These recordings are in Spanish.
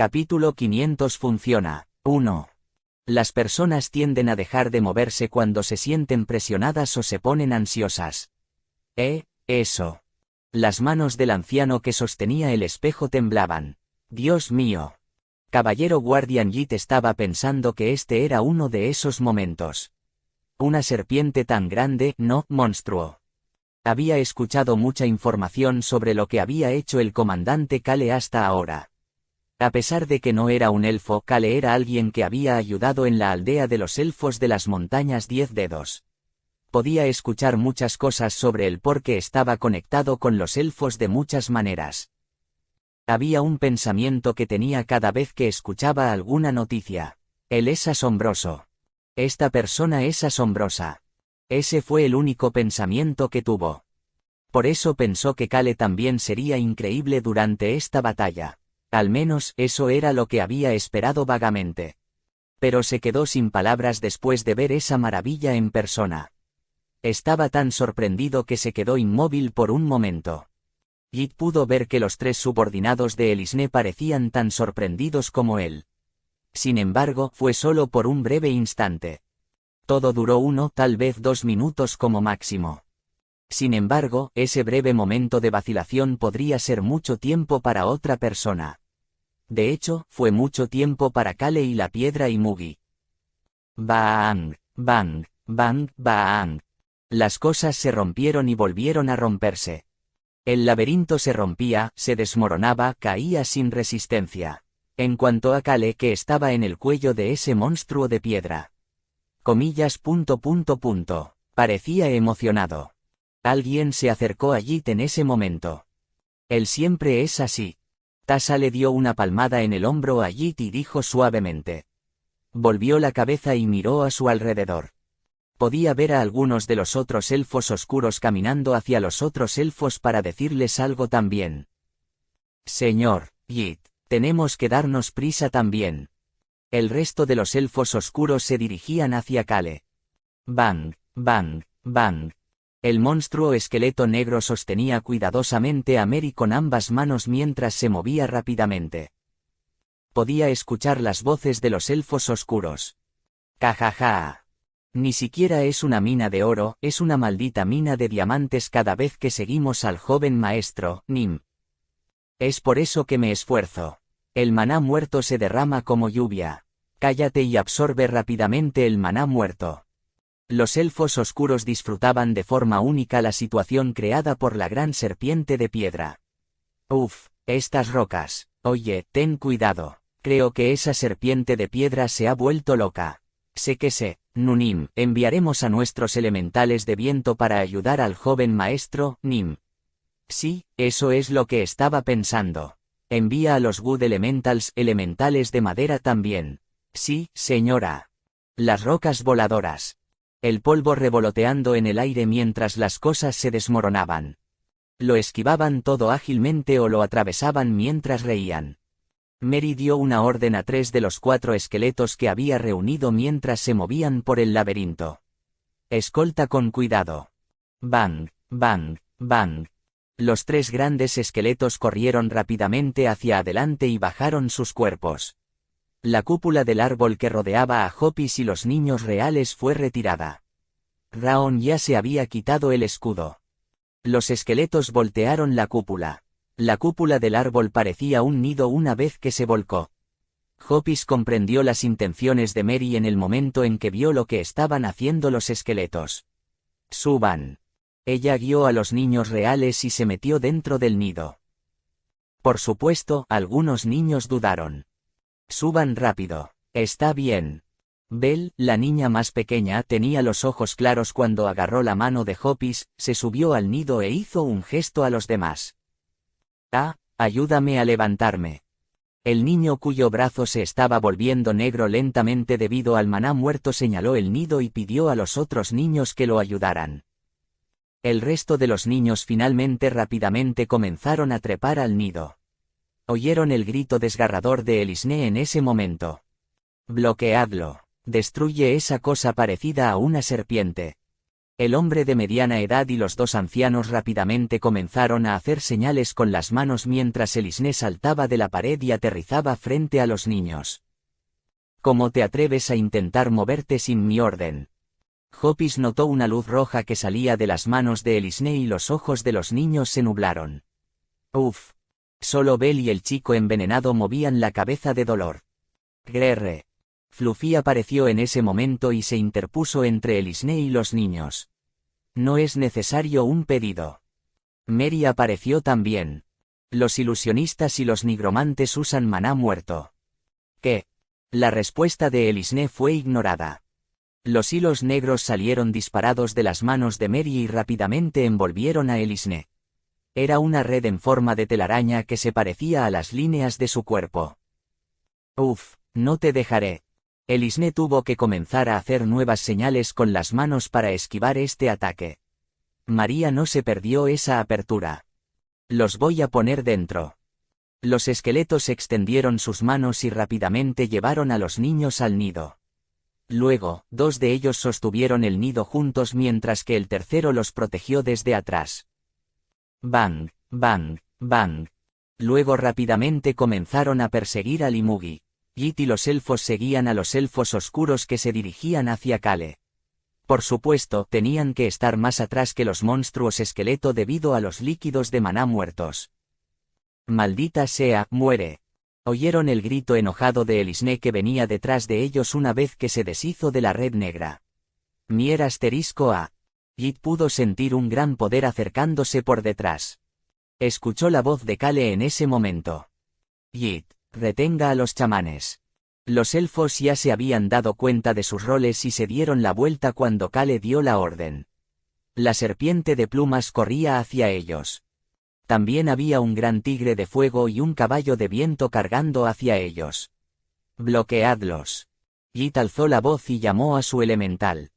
Capítulo 500 funciona. 1. Las personas tienden a dejar de moverse cuando se sienten presionadas o se ponen ansiosas. Eso. Las manos del anciano que sostenía el espejo temblaban. Dios mío. Caballero Guardian Yit estaba pensando que este era uno de esos momentos. Una serpiente tan grande, no, monstruo. Había escuchado mucha información sobre lo que había hecho el comandante Kale hasta ahora. A pesar de que no era un elfo, Kale era alguien que había ayudado en la aldea de los elfos de las montañas 10 dedos. Podía escuchar muchas cosas sobre él porque estaba conectado con los elfos de muchas maneras. Había un pensamiento que tenía cada vez que escuchaba alguna noticia. Él es asombroso. Esta persona es asombrosa. Ese fue el único pensamiento que tuvo. Por eso pensó que Kale también sería increíble durante esta batalla. Al menos eso era lo que había esperado vagamente. Pero se quedó sin palabras después de ver esa maravilla en persona. Estaba tan sorprendido que se quedó inmóvil por un momento. Yit pudo ver que los tres subordinados de Elisne parecían tan sorprendidos como él. Sin embargo, fue solo por un breve instante. Todo duró 1, tal vez 2 minutos como máximo. Sin embargo, ese breve momento de vacilación podría ser mucho tiempo para otra persona. De hecho, fue mucho tiempo para Kale y la piedra y Mugi. Bang, bang, bang, bang. Las cosas se rompieron y volvieron a romperse. El laberinto se rompía, se desmoronaba, caía sin resistencia. En cuanto a Kale, que estaba en el cuello de ese monstruo de piedra. Parecía emocionado. Alguien se acercó a Yit en ese momento. Él siempre es así. Tasa le dio una palmada en el hombro a Yit y dijo suavemente. Volvió la cabeza y miró a su alrededor. Podía ver a algunos de los otros elfos oscuros caminando hacia los otros elfos para decirles algo también. Señor Yit, tenemos que darnos prisa también. El resto de los elfos oscuros se dirigían hacia Kale. Bang, bang, bang. El monstruo esqueleto negro sostenía cuidadosamente a Mary con ambas manos mientras se movía rápidamente. Podía escuchar las voces de los elfos oscuros. Jajaja. Ni siquiera es una mina de oro, es una maldita mina de diamantes cada vez que seguimos al joven maestro, Nim. Es por eso que me esfuerzo. El maná muerto se derrama como lluvia. Cállate y absorbe rápidamente el maná muerto. Los elfos oscuros disfrutaban de forma única la situación creada por la gran serpiente de piedra. Uf, estas rocas. Oye, ten cuidado. Creo que esa serpiente de piedra se ha vuelto loca. Sé, Nunim, enviaremos a nuestros elementales de viento para ayudar al joven maestro, Nim. Sí, eso es lo que estaba pensando. Envía a los Wood Elementals, elementales de madera también. Sí, señora. Las rocas voladoras. El polvo revoloteando en el aire mientras las cosas se desmoronaban. Lo esquivaban todo ágilmente o lo atravesaban mientras reían. Mary dio una orden a 3 de los 4 esqueletos que había reunido mientras se movían por el laberinto. Escolta con cuidado. Bang, bang, bang. Los 3 grandes esqueletos corrieron rápidamente hacia adelante y bajaron sus cuerpos. La cúpula del árbol que rodeaba a Hopis y los niños reales fue retirada. Raon ya se había quitado el escudo. Los esqueletos voltearon la cúpula. La cúpula del árbol parecía un nido una vez que se volcó. Hopis comprendió las intenciones de Mary en el momento en que vio lo que estaban haciendo los esqueletos. Suban. Ella guió a los niños reales y se metió dentro del nido. Por supuesto, algunos niños dudaron. Suban rápido. Está bien. Belle, la niña más pequeña, tenía los ojos claros cuando agarró la mano de Hopis, se subió al nido e hizo un gesto a los demás. Ayúdame a levantarme. El niño cuyo brazo se estaba volviendo negro lentamente debido al maná muerto señaló el nido y pidió a los otros niños que lo ayudaran. El resto de los niños finalmente rápidamente comenzaron a trepar al nido. Oyeron el grito desgarrador de Elisne en ese momento. Bloqueadlo. Destruye esa cosa parecida a una serpiente. El hombre de mediana edad y los dos ancianos rápidamente comenzaron a hacer señales con las manos mientras el Isné saltaba de la pared y aterrizaba frente a los niños. ¿Cómo te atreves a intentar moverte sin mi orden? Hopis notó una luz roja que salía de las manos de Elisné y los ojos de los niños se nublaron. Uf. Solo Bell y el chico envenenado movían la cabeza de dolor. Grrr. Fluffy apareció en ese momento y se interpuso entre Elisné y los niños. No es necesario un pedido. Mary apareció también. Los ilusionistas y los nigromantes usan maná muerto. ¿Qué? La respuesta de Elisné fue ignorada. Los hilos negros salieron disparados de las manos de Mary y rápidamente envolvieron a Elisné. Era una red en forma de telaraña que se parecía a las líneas de su cuerpo. Uf, no te dejaré. Elisné tuvo que comenzar a hacer nuevas señales con las manos para esquivar este ataque. María no se perdió esa apertura. Los voy a poner dentro. Los esqueletos extendieron sus manos y rápidamente llevaron a los niños al nido. Luego, dos de ellos sostuvieron el nido juntos mientras que el tercero los protegió desde atrás. Bang, bang, bang. Luego rápidamente comenzaron a perseguir a Limugi. Yit y los elfos seguían a los elfos oscuros que se dirigían hacia Kale. Por supuesto, tenían que estar más atrás que los monstruos esqueleto debido a los líquidos de maná muertos. Maldita sea, muere. Oyeron el grito enojado de Elisné que venía detrás de ellos una vez que se deshizo de la red negra. Mier asterisco A. Yit pudo sentir un gran poder acercándose por detrás. Escuchó la voz de Kale en ese momento. Yit, retenga a los chamanes. Los elfos ya se habían dado cuenta de sus roles y se dieron la vuelta cuando Kale dio la orden. La serpiente de plumas corría hacia ellos. También había un gran tigre de fuego y un caballo de viento cargando hacia ellos. Bloqueadlos. Yit alzó la voz y llamó a su elemental.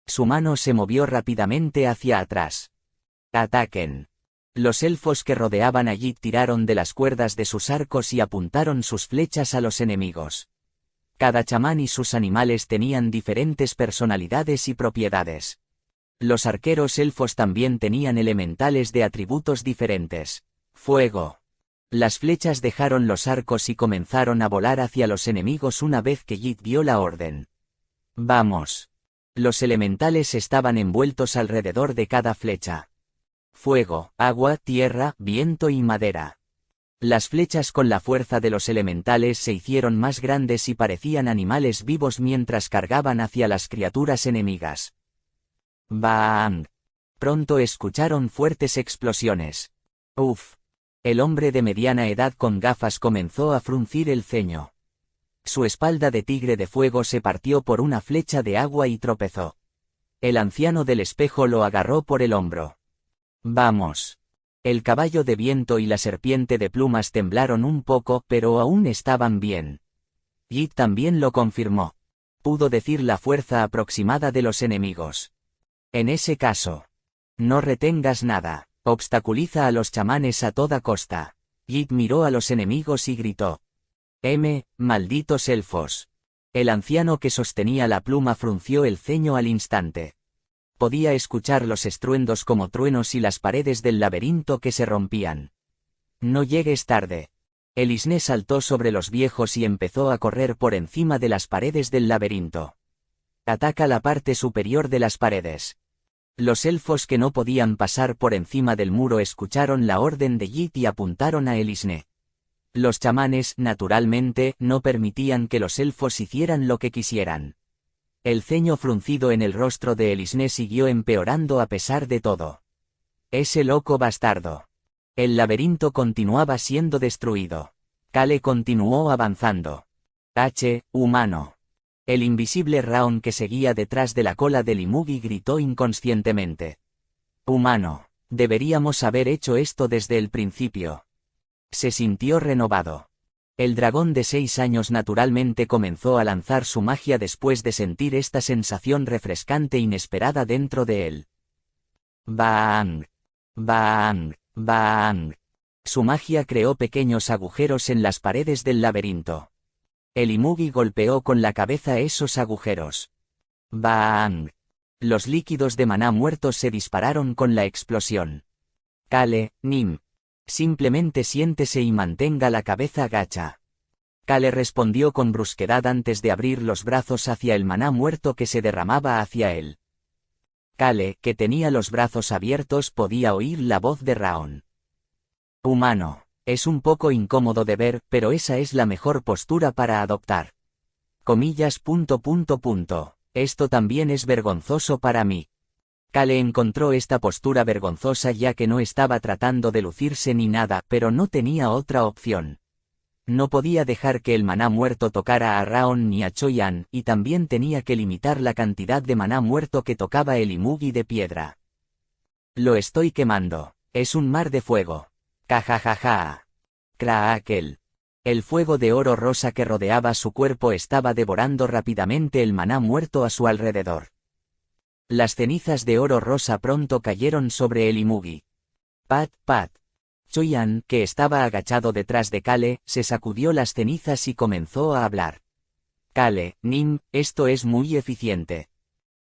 Su mano se movió rápidamente hacia atrás. ¡Ataquen! Los elfos que rodeaban a Yit tiraron de las cuerdas de sus arcos y apuntaron sus flechas a los enemigos. Cada chamán y sus animales tenían diferentes personalidades y propiedades. Los arqueros elfos también tenían elementales de atributos diferentes. Fuego. Las flechas dejaron los arcos y comenzaron a volar hacia los enemigos una vez que Yit dio la orden. ¡Vamos! Los elementales estaban envueltos alrededor de cada flecha. Fuego, agua, tierra, viento y madera. Las flechas con la fuerza de los elementales se hicieron más grandes y parecían animales vivos mientras cargaban hacia las criaturas enemigas. ¡Bang! Pronto escucharon fuertes explosiones. ¡Uf! El hombre de mediana edad con gafas comenzó a fruncir el ceño. Su espalda de tigre de fuego se partió por una flecha de agua y tropezó. El anciano del espejo lo agarró por el hombro. ¡Vamos! El caballo de viento y la serpiente de plumas temblaron un poco, pero aún estaban bien. Yit también lo confirmó. Pudo decir la fuerza aproximada de los enemigos. En ese caso, no retengas nada, obstaculiza a los chamanes a toda costa. Yit miró a los enemigos y gritó. Malditos elfos. El anciano que sostenía la pluma frunció el ceño al instante. Podía escuchar los estruendos como truenos y las paredes del laberinto que se rompían. No llegues tarde. Elisné saltó sobre los viejos y empezó a correr por encima de las paredes del laberinto. Ataca la parte superior de las paredes. Los elfos que no podían pasar por encima del muro escucharon la orden de Yit y apuntaron a Elisné. Los chamanes, naturalmente, no permitían que los elfos hicieran lo que quisieran. El ceño fruncido en el rostro de Elisné siguió empeorando a pesar de todo. Ese loco bastardo. El laberinto continuaba siendo destruido. Kale continuó avanzando. Humano. El invisible Raon que seguía detrás de la cola de Limugi gritó inconscientemente. Humano, deberíamos haber hecho esto desde el principio. Se sintió renovado. El dragón de 6 años naturalmente comenzó a lanzar su magia después de sentir esta sensación refrescante inesperada dentro de él. Bang. Bang. Bang. Su magia creó pequeños agujeros en las paredes del laberinto. El Limugi golpeó con la cabeza esos agujeros. Bang. Los líquidos de maná muertos se dispararon con la explosión. Kale, Nim. Simplemente siéntese y mantenga la cabeza gacha. Kale respondió con brusquedad antes de abrir los brazos hacia el maná muerto que se derramaba hacia él. Kale, que tenía los brazos abiertos, podía oír la voz de Raon. Humano. Es un poco incómodo de ver, pero esa es la mejor postura para adoptar. Comillas. Esto también es vergonzoso para mí. Kale encontró esta postura vergonzosa ya que no estaba tratando de lucirse ni nada, pero no tenía otra opción. No podía dejar que el maná muerto tocara a Raon ni a Choyan, y también tenía que limitar la cantidad de maná muerto que tocaba el Imugi de piedra. Lo estoy quemando. Es un mar de fuego. Cajajaja. Kraakel. El fuego de oro rosa que rodeaba su cuerpo estaba devorando rápidamente el maná muerto a su alrededor. Las cenizas de oro rosa pronto cayeron sobre el Imugi. Pat, pat. Choyan, que estaba agachado detrás de Kale, se sacudió las cenizas y comenzó a hablar. Kale, Nim, esto es muy eficiente.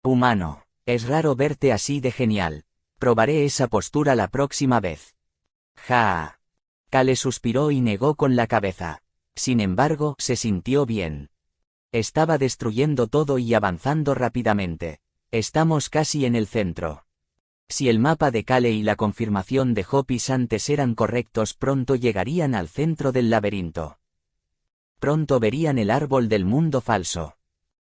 Humano, es raro verte así de genial. Probaré esa postura la próxima vez. Ja. Kale suspiró y negó con la cabeza. Sin embargo, se sintió bien. Estaba destruyendo todo y avanzando rápidamente. Estamos casi en el centro. Si el mapa de Kale y la confirmación de Hopis antes eran correctos, pronto llegarían al centro del laberinto. Pronto verían el árbol del mundo falso.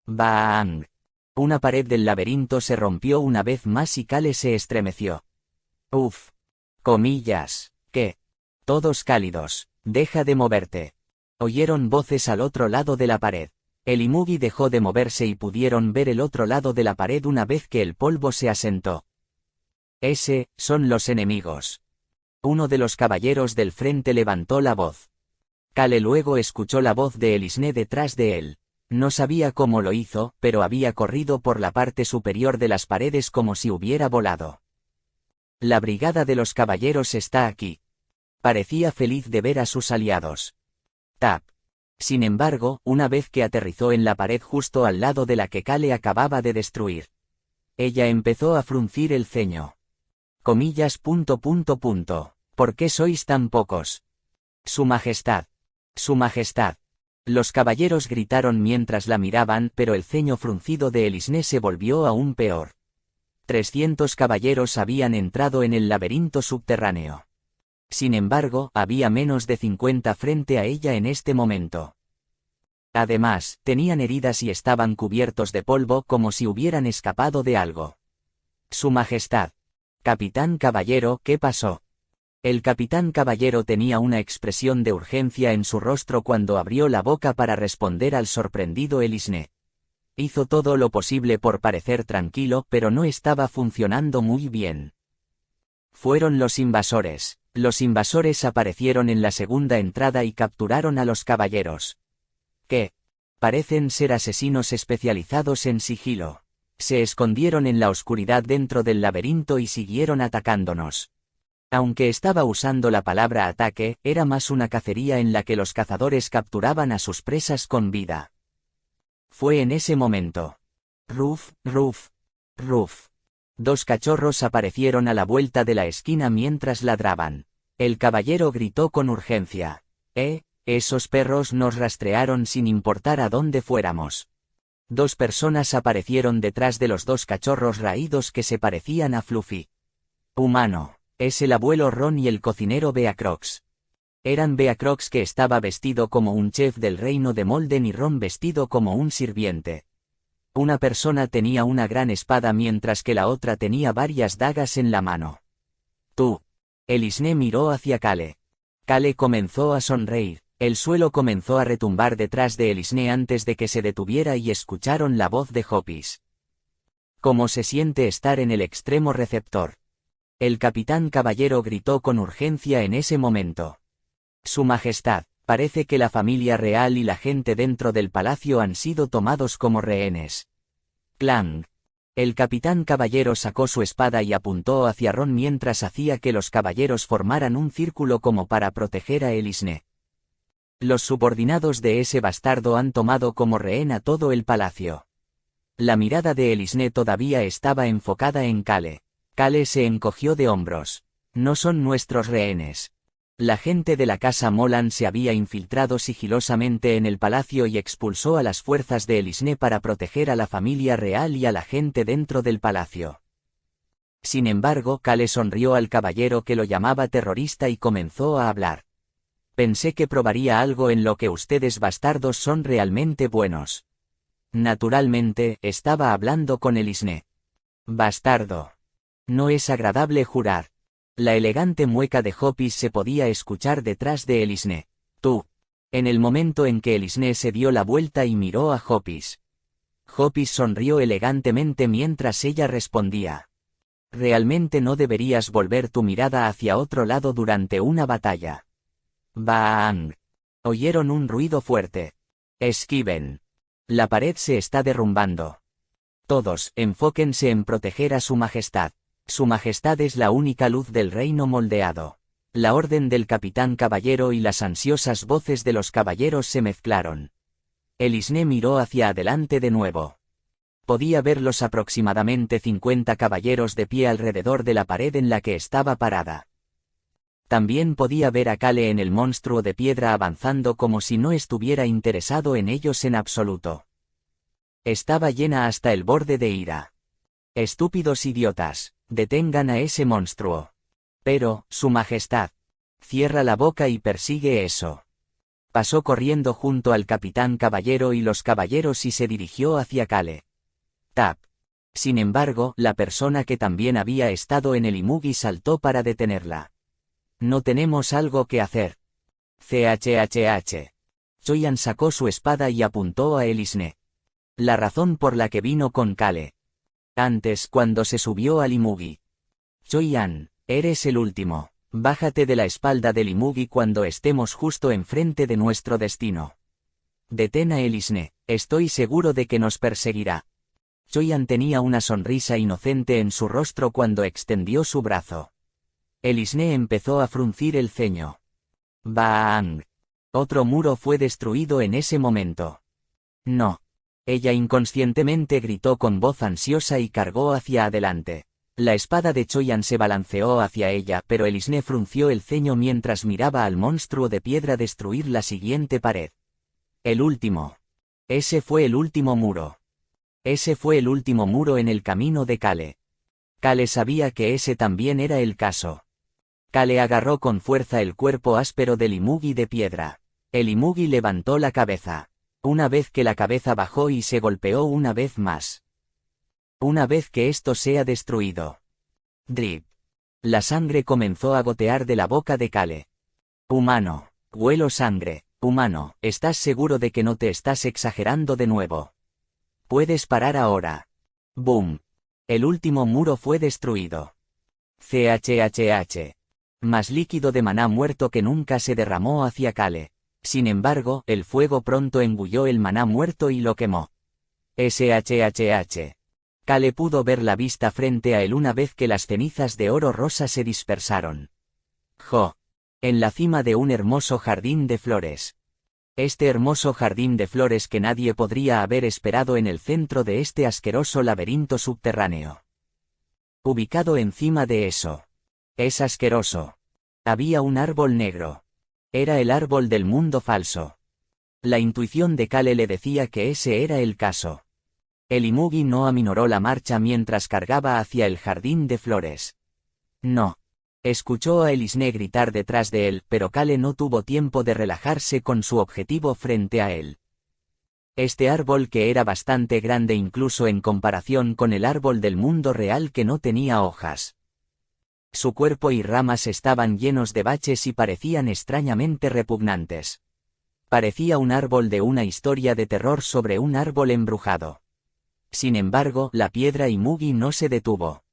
¡Bang! Una pared del laberinto se rompió una vez más y Kale se estremeció. Uf. Comillas. ¿Qué? Todos cálidos. Deja de moverte. Oyeron voces al otro lado de la pared. El Imugi dejó de moverse y pudieron ver el otro lado de la pared una vez que el polvo se asentó. Ese, son los enemigos. Uno de los caballeros del frente levantó la voz. Kale luego escuchó la voz de Elisne detrás de él. No sabía cómo lo hizo, pero había corrido por la parte superior de las paredes como si hubiera volado. La brigada de los caballeros está aquí. Parecía feliz de ver a sus aliados. Tap. Sin embargo, una vez que aterrizó en la pared justo al lado de la que Kale acababa de destruir, ella empezó a fruncir el ceño. Comillas. ¿Por qué sois tan pocos? Su Majestad. Su Majestad. Los caballeros gritaron mientras la miraban, pero el ceño fruncido de Elisne se volvió aún peor. 300 caballeros habían entrado en el laberinto subterráneo. Sin embargo, había menos de 50 frente a ella en este momento. Además, tenían heridas y estaban cubiertos de polvo como si hubieran escapado de algo. Su Majestad. Capitán Caballero, ¿qué pasó? El Capitán Caballero tenía una expresión de urgencia en su rostro cuando abrió la boca para responder al sorprendido Elisne. Hizo todo lo posible por parecer tranquilo, pero no estaba funcionando muy bien. Fueron los invasores. Los invasores aparecieron en la segunda entrada y capturaron a los caballeros. ¿Qué? Parecen ser asesinos especializados en sigilo. Se escondieron en la oscuridad dentro del laberinto y siguieron atacándonos. Aunque estaba usando la palabra ataque, era más una cacería en la que los cazadores capturaban a sus presas con vida. Fue en ese momento. Ruf, ruf, ruf. 2 cachorros aparecieron a la vuelta de la esquina mientras ladraban. El caballero gritó con urgencia. Esos perros nos rastrearon sin importar a dónde fuéramos. 2 personas aparecieron detrás de los 2 cachorros raídos que se parecían a Fluffy. Humano. Es el abuelo Ron y el cocinero Beacrox. Eran Beacrox que estaba vestido como un chef del reino de Molden y Ron vestido como un sirviente. Una persona tenía una gran espada mientras que la otra tenía varias dagas en la mano. Tú. Elisne miró hacia Kale. Kale comenzó a sonreír. El suelo comenzó a retumbar detrás de Elisne antes de que se detuviera y escucharon la voz de Hopis. ¿Cómo se siente estar en el extremo receptor? El capitán caballero gritó con urgencia en ese momento. Su Majestad, parece que la familia real y la gente dentro del palacio han sido tomados como rehenes. Clang. El capitán caballero sacó su espada y apuntó hacia Ron mientras hacía que los caballeros formaran un círculo como para proteger a Elisne. Los subordinados de ese bastardo han tomado como rehén a todo el palacio. La mirada de Elisne todavía estaba enfocada en Kale. Kale se encogió de hombros. No son nuestros rehenes. La gente de la casa Molan se había infiltrado sigilosamente en el palacio y expulsó a las fuerzas de Elisne para proteger a la familia real y a la gente dentro del palacio. Sin embargo, Kale sonrió al caballero que lo llamaba terrorista y comenzó a hablar. Pensé que probaría algo en lo que ustedes bastardos son realmente buenos. Naturalmente, estaba hablando con Elisne. Bastardo. No es agradable jurar. La elegante mueca de Hopis se podía escuchar detrás de Elisne. Tú. En el momento en que Elisne se dio la vuelta y miró a Hopis. Hopis sonrió elegantemente mientras ella respondía. Realmente no deberías volver tu mirada hacia otro lado durante una batalla. ¡Bang! Oyeron un ruido fuerte. Esquiven. La pared se está derrumbando. Todos, enfóquense en proteger a su majestad. Su majestad es la única luz del reino moldeado. La orden del capitán caballero y las ansiosas voces de los caballeros se mezclaron. Elisne miró hacia adelante de nuevo. Podía ver los aproximadamente 50 caballeros de pie alrededor de la pared en la que estaba parada. También podía ver a Kale en el monstruo de piedra avanzando como si no estuviera interesado en ellos en absoluto. Estaba llena hasta el borde de ira. Estúpidos idiotas, detengan a ese monstruo. Pero, su majestad. Cierra la boca y persigue eso. Pasó corriendo junto al capitán caballero y los caballeros y se dirigió hacia Kale. Tap. Sin embargo, la persona que también había estado en el Imugi saltó para detenerla. No tenemos algo que hacer. CHHH. Choyan sacó su espada y apuntó a Elisne. La razón por la que vino con Kale. Antes, cuando se subió al Imugi. Choyan, eres el último. Bájate de la espalda del Imugi cuando estemos justo enfrente de nuestro destino. Detén a Elisne, estoy seguro de que nos perseguirá. Choyan tenía una sonrisa inocente en su rostro cuando extendió su brazo. Elisne empezó a fruncir el ceño. ¡Bang! Otro muro fue destruido en ese momento. No. Ella inconscientemente gritó con voz ansiosa y cargó hacia adelante. La espada de Choyan se balanceó hacia ella, pero Elisne frunció el ceño mientras miraba al monstruo de piedra destruir la siguiente pared. El último. Ese fue el último muro. Ese fue el último muro en el camino de Kale. Kale sabía que ese también era el caso. Kale agarró con fuerza el cuerpo áspero del Imugi de piedra. El Imugi levantó la cabeza. Una vez que la cabeza bajó y se golpeó una vez más. Una vez que esto sea destruido. Drip. La sangre comenzó a gotear de la boca de Kale. Humano. Huelo sangre. Humano, ¿estás seguro de que no te estás exagerando de nuevo? Puedes parar ahora. Boom. El último muro fue destruido. CHHH. Más líquido de maná muerto que nunca se derramó hacia Kale. Sin embargo, el fuego pronto engulló el maná muerto y lo quemó. SHHH. Kale pudo ver la vista frente a él una vez que las cenizas de oro rosa se dispersaron. Jo. En la cima de un hermoso jardín de flores. Este hermoso jardín de flores que nadie podría haber esperado en el centro de este asqueroso laberinto subterráneo. Ubicado encima de eso. Es asqueroso. Había un árbol negro. Era el árbol del mundo falso. La intuición de Kale le decía que ese era el caso. El Imugi no aminoró la marcha mientras cargaba hacia el jardín de flores. No. Escuchó a Elisne gritar detrás de él, pero Kale no tuvo tiempo de relajarse con su objetivo frente a él. Este árbol que era bastante grande incluso en comparación con el árbol del mundo real que no tenía hojas. Su cuerpo y ramas estaban llenos de baches y parecían extrañamente repugnantes. Parecía un árbol de una historia de terror sobre un árbol embrujado. Sin embargo, la piedra Imugi no se detuvo.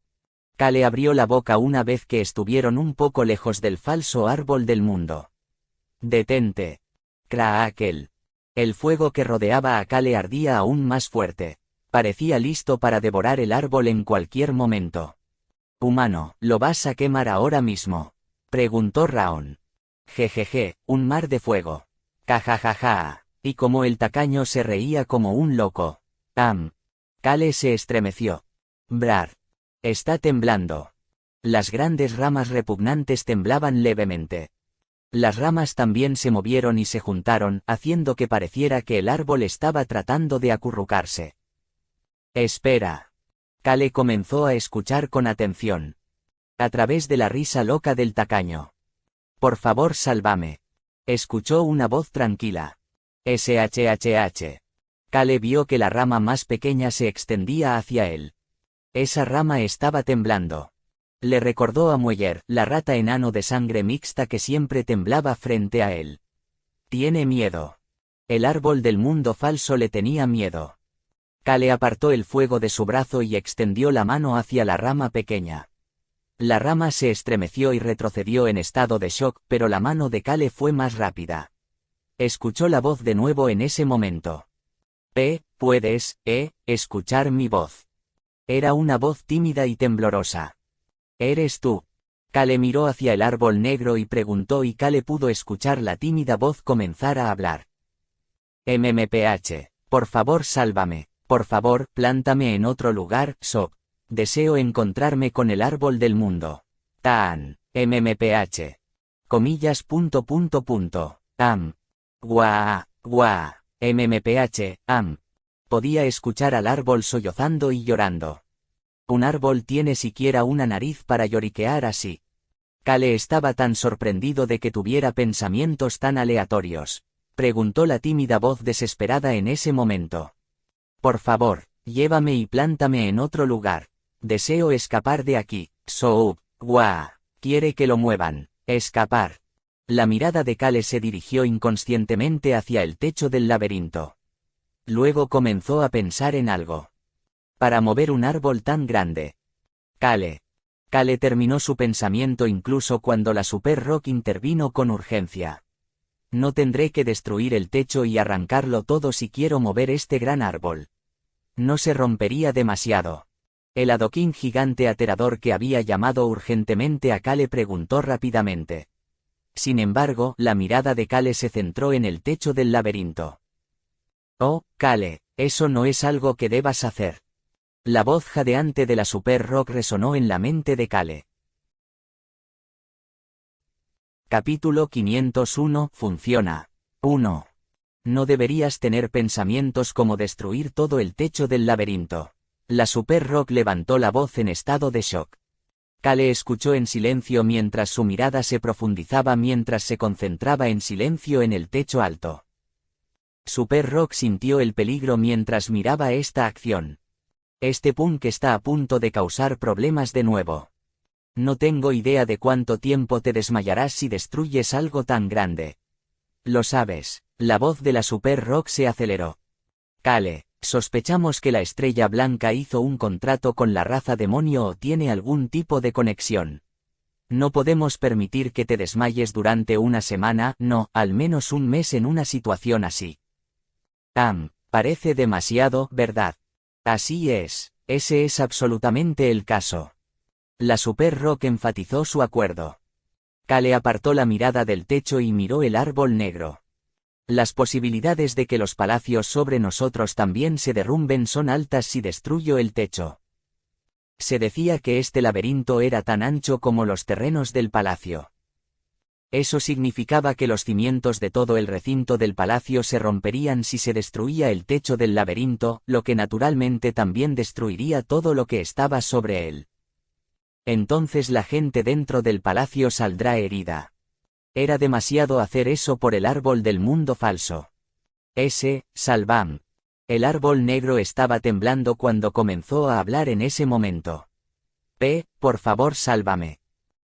Kale abrió la boca una vez que estuvieron un poco lejos del falso árbol del mundo. «Detente. Kraakel». El fuego que rodeaba a Kale ardía aún más fuerte. Parecía listo para devorar el árbol en cualquier momento. «Humano, ¿lo vas a quemar ahora mismo?», preguntó Raon. «Jejeje, un mar de fuego. Cajajaja». Y como el tacaño se reía como un loco. Kale se estremeció. Brar. Está temblando. Las grandes ramas repugnantes temblaban levemente. Las ramas también se movieron y se juntaron, haciendo que pareciera que el árbol estaba tratando de acurrucarse. Espera. Kale comenzó a escuchar con atención. A través de la risa loca del tacaño. Por favor, sálvame. Escuchó una voz tranquila. SHHH. Kale vio que la rama más pequeña se extendía hacia él. Esa rama estaba temblando. Le recordó a Mueller, la rata enano de sangre mixta que siempre temblaba frente a él. Tiene miedo. El árbol del mundo falso le tenía miedo. Kale apartó el fuego de su brazo y extendió la mano hacia la rama pequeña. La rama se estremeció y retrocedió en estado de shock, pero la mano de Kale fue más rápida. Escuchó la voz de nuevo en ese momento. ¿Puedes, escuchar mi voz? Era una voz tímida y temblorosa. ¿Eres tú? Kale miró hacia el árbol negro y preguntó y Kale pudo escuchar la tímida voz comenzar a hablar. MMPH, por favor sálvame, por favor, plántame en otro lugar, Sok. Deseo encontrarme con el árbol del mundo. Tan, MMPH. Comillas. Guau, MMPH, Podía escuchar al árbol sollozando y llorando. Un árbol tiene siquiera una nariz para lloriquear así. Kale estaba tan sorprendido de que tuviera pensamientos tan aleatorios. Preguntó la tímida voz desesperada en ese momento. Por favor, llévame y plántame en otro lugar. Deseo escapar de aquí. Quiere que lo muevan. Escapar. La mirada de Kale se dirigió inconscientemente hacia el techo del laberinto. Luego comenzó a pensar en algo. Para mover un árbol tan grande. Kale terminó su pensamiento incluso cuando la Super Rock intervino con urgencia. No tendré que destruir el techo y arrancarlo todo si quiero mover este gran árbol. No se rompería demasiado. El adoquín gigante aterrador que había llamado urgentemente a Kale preguntó rápidamente. Sin embargo, la mirada de Kale se centró en el techo del laberinto. Oh, Kale, eso no es algo que debas hacer. La voz jadeante de la Super Rock resonó en la mente de Kale. Capítulo 501. Funciona. 1. No deberías tener pensamientos como destruir todo el techo del laberinto. La Super Rock levantó la voz en estado de shock. Kale escuchó en silencio mientras su mirada se profundizaba mientras se concentraba en silencio en el techo alto. Super Rock sintió el peligro mientras miraba esta acción. Este punk está a punto de causar problemas de nuevo. No tengo idea de cuánto tiempo te desmayarás si destruyes algo tan grande. Lo sabes. La voz de la Super Rock se aceleró. Kale, sospechamos que la Estrella Blanca hizo un contrato con la raza demonio o tiene algún tipo de conexión. No podemos permitir que te desmayes durante una semana, no, al menos un mes en una situación así. Parece demasiado, ¿verdad? Así es, ese es absolutamente el caso. La Super Rock enfatizó su acuerdo. Kale apartó la mirada del techo y miró el árbol negro. Las posibilidades de que los palacios sobre nosotros también se derrumben son altas si destruyo el techo. Se decía que este laberinto era tan ancho como los terrenos del palacio. Eso significaba que los cimientos de todo el recinto del palacio se romperían si se destruía el techo del laberinto, lo que naturalmente también destruiría todo lo que estaba sobre él. Entonces la gente dentro del palacio saldrá herida. Era demasiado hacer eso por el árbol del mundo falso. Salvam. El árbol negro estaba temblando cuando comenzó a hablar en ese momento. Por favor sálvame.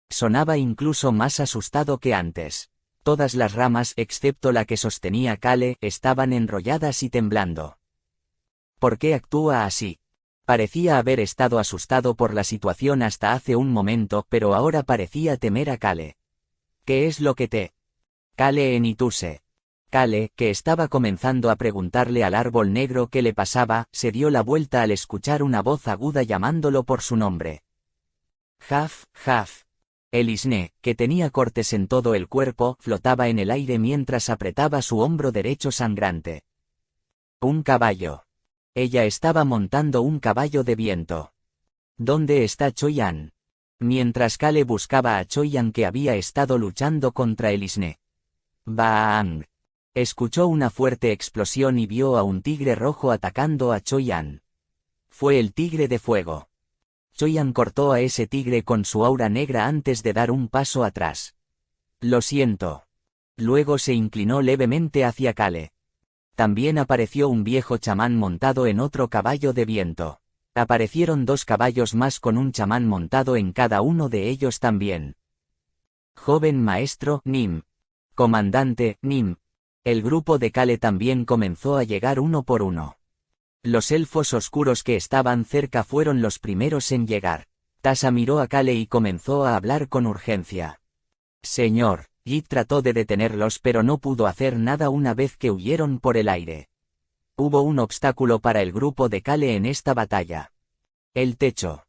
Sonaba incluso más asustado que antes. Todas las ramas, excepto la que sostenía Kale, estaban enrolladas y temblando. ¿Por qué actúa así? Parecía haber estado asustado por la situación hasta hace un momento, pero ahora parecía temer a Kale. ¿Qué es lo que te? Kale enituse. Kale, que estaba comenzando a preguntarle al árbol negro qué le pasaba, se dio la vuelta al escuchar una voz aguda llamándolo por su nombre. Jaf. El isné, que tenía cortes en todo el cuerpo, flotaba en el aire mientras apretaba su hombro derecho sangrante. Un caballo. Ella estaba montando un caballo de viento. ¿Dónde está Choi-An? Mientras Kale buscaba a Choi-An, que había estado luchando contra el Isne. ¡Bang! Escuchó una fuerte explosión y vio a un tigre rojo atacando a Choi-An. Fue el tigre de fuego. Choi-An cortó a ese tigre con su aura negra antes de dar un paso atrás. Lo siento. Luego se inclinó levemente hacia Kale. También apareció un viejo chamán montado en otro caballo de viento. Aparecieron 2 caballos más con un chamán montado en cada uno de ellos también. Joven maestro, Nim. Comandante, Nim. El grupo de Kale también comenzó a llegar uno por uno. Los elfos oscuros que estaban cerca fueron los primeros en llegar. Tasa miró a Kale y comenzó a hablar con urgencia. Señor, Yit trató de detenerlos pero no pudo hacer nada una vez que huyeron por el aire. Hubo un obstáculo para el grupo de Kale en esta batalla. El techo.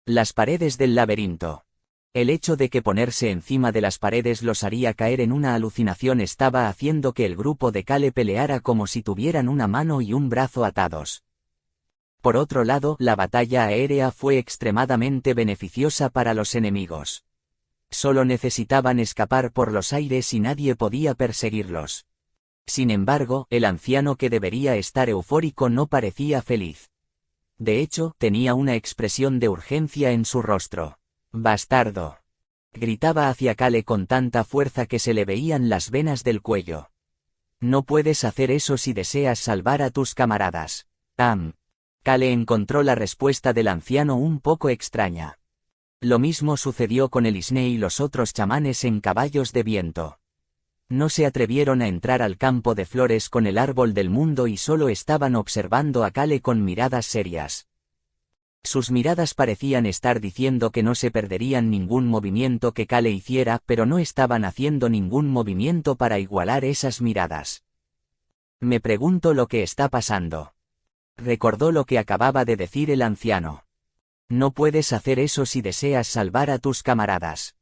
Las paredes del laberinto. El hecho de que ponerse encima de las paredes los haría caer en una alucinación estaba haciendo que el grupo de Kale peleara como si tuvieran una mano y un brazo atados. Por otro lado, la batalla aérea fue extremadamente beneficiosa para los enemigos. Solo necesitaban escapar por los aires y nadie podía perseguirlos. Sin embargo, el anciano, que debería estar eufórico, no parecía feliz. De hecho, tenía una expresión de urgencia en su rostro. «Bastardo», gritaba hacia Kale con tanta fuerza que se le veían las venas del cuello. «No puedes hacer eso si deseas salvar a tus camaradas». Kale encontró la respuesta del anciano un poco extraña. Lo mismo sucedió con el Isne y los otros chamanes en caballos de viento. No se atrevieron a entrar al campo de flores con el árbol del mundo y solo estaban observando a Kale con miradas serias. Sus miradas parecían estar diciendo que no se perderían ningún movimiento que Kale hiciera, pero no estaban haciendo ningún movimiento para igualar esas miradas. Me pregunto lo que está pasando. Recordó lo que acababa de decir el anciano. No puedes hacer eso si deseas salvar a tus camaradas.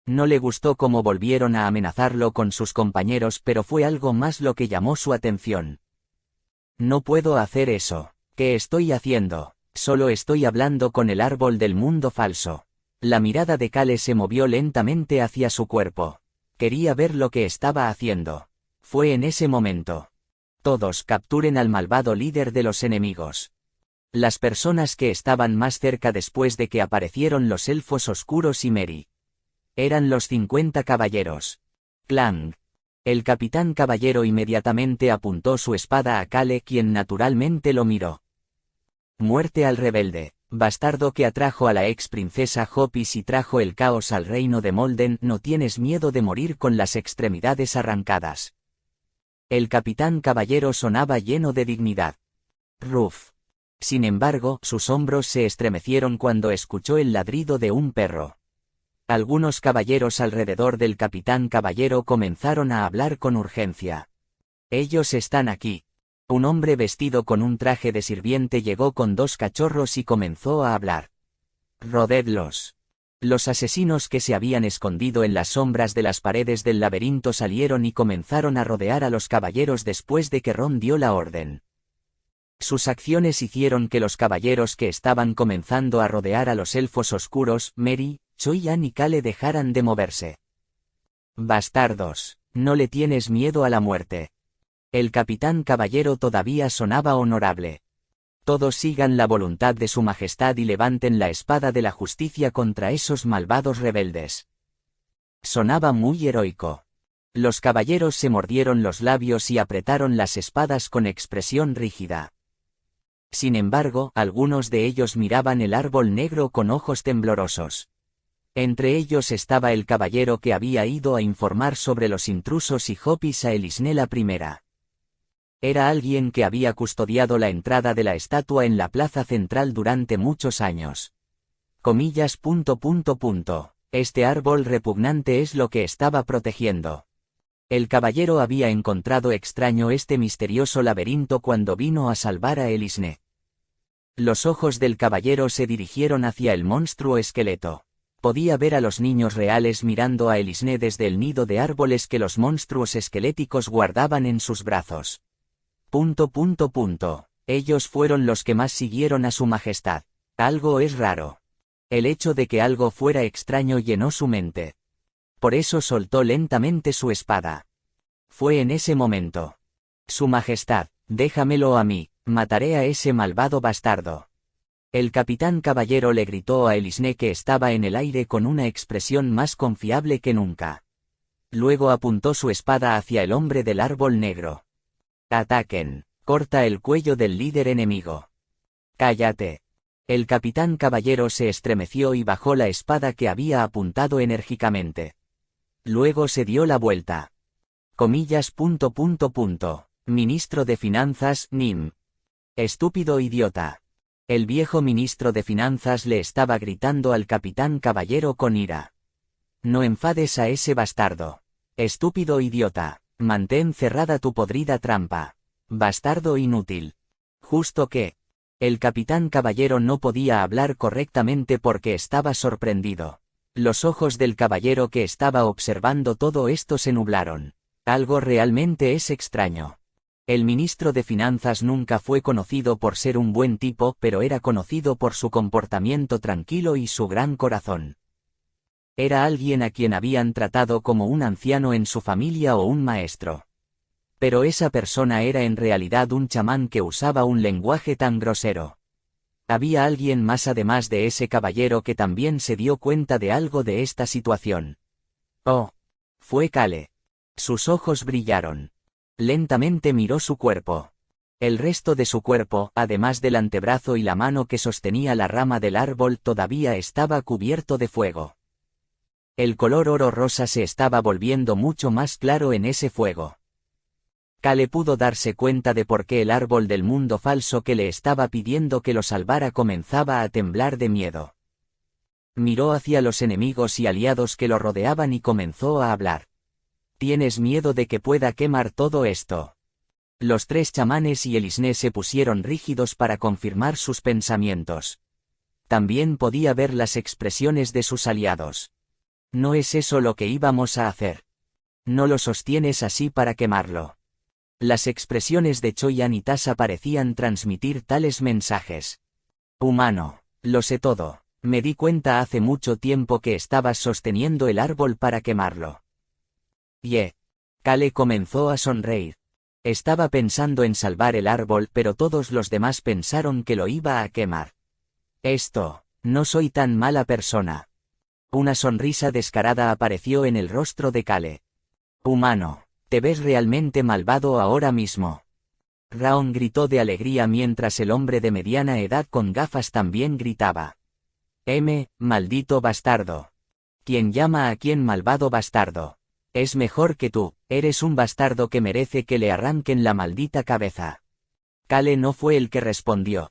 No le gustó cómo volvieron a amenazarlo con sus compañeros, pero fue algo más lo que llamó su atención. No puedo hacer eso. ¿Qué estoy haciendo? Solo estoy hablando con el árbol del mundo falso. La mirada de Kale se movió lentamente hacia su cuerpo. Quería ver lo que estaba haciendo. Fue en ese momento. Todos capturen al malvado líder de los enemigos. Las personas que estaban más cerca después de que aparecieron los elfos oscuros y Mary. Eran los 50 caballeros. Clang. El capitán caballero inmediatamente apuntó su espada a Kale, quien naturalmente lo miró. Muerte al rebelde, bastardo que atrajo a la ex princesa Hopis y trajo el caos al reino de Molden, ¿no tienes miedo de morir con las extremidades arrancadas? El capitán caballero sonaba lleno de dignidad. Ruff. Sin embargo, sus hombros se estremecieron cuando escuchó el ladrido de un perro. Algunos caballeros alrededor del capitán caballero comenzaron a hablar con urgencia. Ellos están aquí. Un hombre vestido con un traje de sirviente llegó con 2 cachorros y comenzó a hablar. Rodedlos. Los asesinos que se habían escondido en las sombras de las paredes del laberinto salieron y comenzaron a rodear a los caballeros después de que Ron dio la orden. Sus acciones hicieron que los caballeros que estaban comenzando a rodear a los elfos oscuros, Mary, Choi-An y Kale, dejaran de moverse. Bastardos, ¿no le tienes miedo a la muerte? El capitán caballero todavía sonaba honorable. Todos sigan la voluntad de su majestad y levanten la espada de la justicia contra esos malvados rebeldes. Sonaba muy heroico. Los caballeros se mordieron los labios y apretaron las espadas con expresión rígida. Sin embargo, algunos de ellos miraban el árbol negro con ojos temblorosos. Entre ellos estaba el caballero que había ido a informar sobre los intrusos y Hopis a Elisnela I. Era alguien que había custodiado la entrada de la estatua en la plaza central durante muchos años. Este árbol repugnante es lo que estaba protegiendo. El caballero había encontrado extraño este misterioso laberinto cuando vino a salvar a Elisne. Los ojos del caballero se dirigieron hacia el monstruo esqueleto. Podía ver a los niños reales mirando a Elisne desde el nido de árboles que los monstruos esqueléticos guardaban en sus brazos. Ellos fueron los que más siguieron a su majestad. Algo es raro. El hecho de que algo fuera extraño llenó su mente. Por eso soltó lentamente su espada. Fue en ese momento. Su majestad, déjamelo a mí, mataré a ese malvado bastardo. El capitán caballero le gritó a Elisne, que estaba en el aire con una expresión más confiable que nunca. Luego apuntó su espada hacia el hombre del árbol negro. Ataquen, corta el cuello del líder enemigo. Cállate. El capitán caballero se estremeció y bajó la espada que había apuntado enérgicamente. Luego se dio la vuelta. Comillas. Ministro de Finanzas, Nim. Estúpido idiota. El viejo ministro de Finanzas le estaba gritando al capitán caballero con ira. No enfades a ese bastardo. Estúpido idiota. Mantén cerrada tu podrida trampa. Bastardo inútil. Justo que. El capitán caballero no podía hablar correctamente porque estaba sorprendido. Los ojos del caballero que estaba observando todo esto se nublaron. Algo realmente es extraño. El ministro de Finanzas nunca fue conocido por ser un buen tipo, pero era conocido por su comportamiento tranquilo y su gran corazón. Era alguien a quien habían tratado como un anciano en su familia o un maestro. Pero esa persona era en realidad un chamán que usaba un lenguaje tan grosero. Había alguien más además de ese caballero que también se dio cuenta de algo de esta situación. Oh. Fue Kale. Sus ojos brillaron. Lentamente miró su cuerpo. El resto de su cuerpo, además del antebrazo y la mano que sostenía la rama del árbol, todavía estaba cubierto de fuego. El color oro rosa se estaba volviendo mucho más claro en ese fuego. Kale pudo darse cuenta de por qué el árbol del mundo falso que le estaba pidiendo que lo salvara comenzaba a temblar de miedo. Miró hacia los enemigos y aliados que lo rodeaban y comenzó a hablar. ¿Tienes miedo de que pueda quemar todo esto? Los tres chamanes y Elisne se pusieron rígidos para confirmar sus pensamientos. También podía ver las expresiones de sus aliados. ¿No es eso lo que íbamos a hacer? No lo sostienes así para quemarlo. Las expresiones de Choyan y Tasa parecían transmitir tales mensajes. Humano, lo sé todo. Me di cuenta hace mucho tiempo que estabas sosteniendo el árbol para quemarlo. Kale comenzó a sonreír. Estaba pensando en salvar el árbol, pero todos los demás pensaron que lo iba a quemar. No soy tan mala persona. Una sonrisa descarada apareció en el rostro de Kale. Humano. Te ves realmente malvado ahora mismo. Raon gritó de alegría mientras el hombre de mediana edad con gafas también gritaba. Maldito bastardo. ¿Quién llama a quién malvado bastardo? Es mejor que tú, eres un bastardo que merece que le arranquen la maldita cabeza. Kale no fue el que respondió.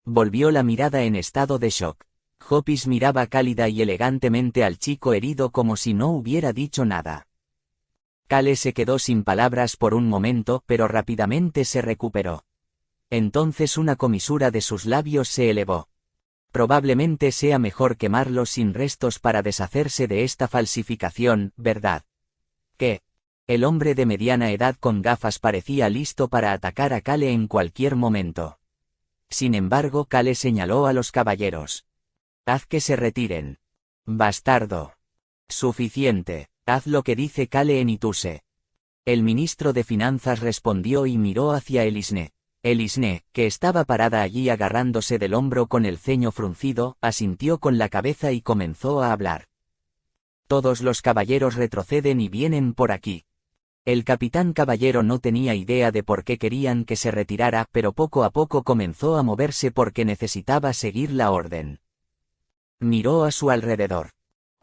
Volvió la mirada en estado de shock. Hopis miraba cálida y elegantemente al chico herido como si no hubiera dicho nada. Kale se quedó sin palabras por un momento, pero rápidamente se recuperó. Entonces una comisura de sus labios se elevó. Probablemente sea mejor quemarlo sin restos para deshacerse de esta falsificación, ¿verdad? ¿Qué? El hombre de mediana edad con gafas parecía listo para atacar a Kale en cualquier momento. Sin embargo, Kale señaló a los caballeros. Haz que se retiren. Bastardo. Suficiente. Haz lo que dice Kale en Ituse. El ministro de Finanzas respondió y miró hacia Elisne. Elisne, que estaba parada allí agarrándose del hombro con el ceño fruncido, asintió con la cabeza y comenzó a hablar. Todos los caballeros retroceden y vienen por aquí. El capitán caballero no tenía idea de por qué querían que se retirara, pero poco a poco comenzó a moverse porque necesitaba seguir la orden. Miró a su alrededor.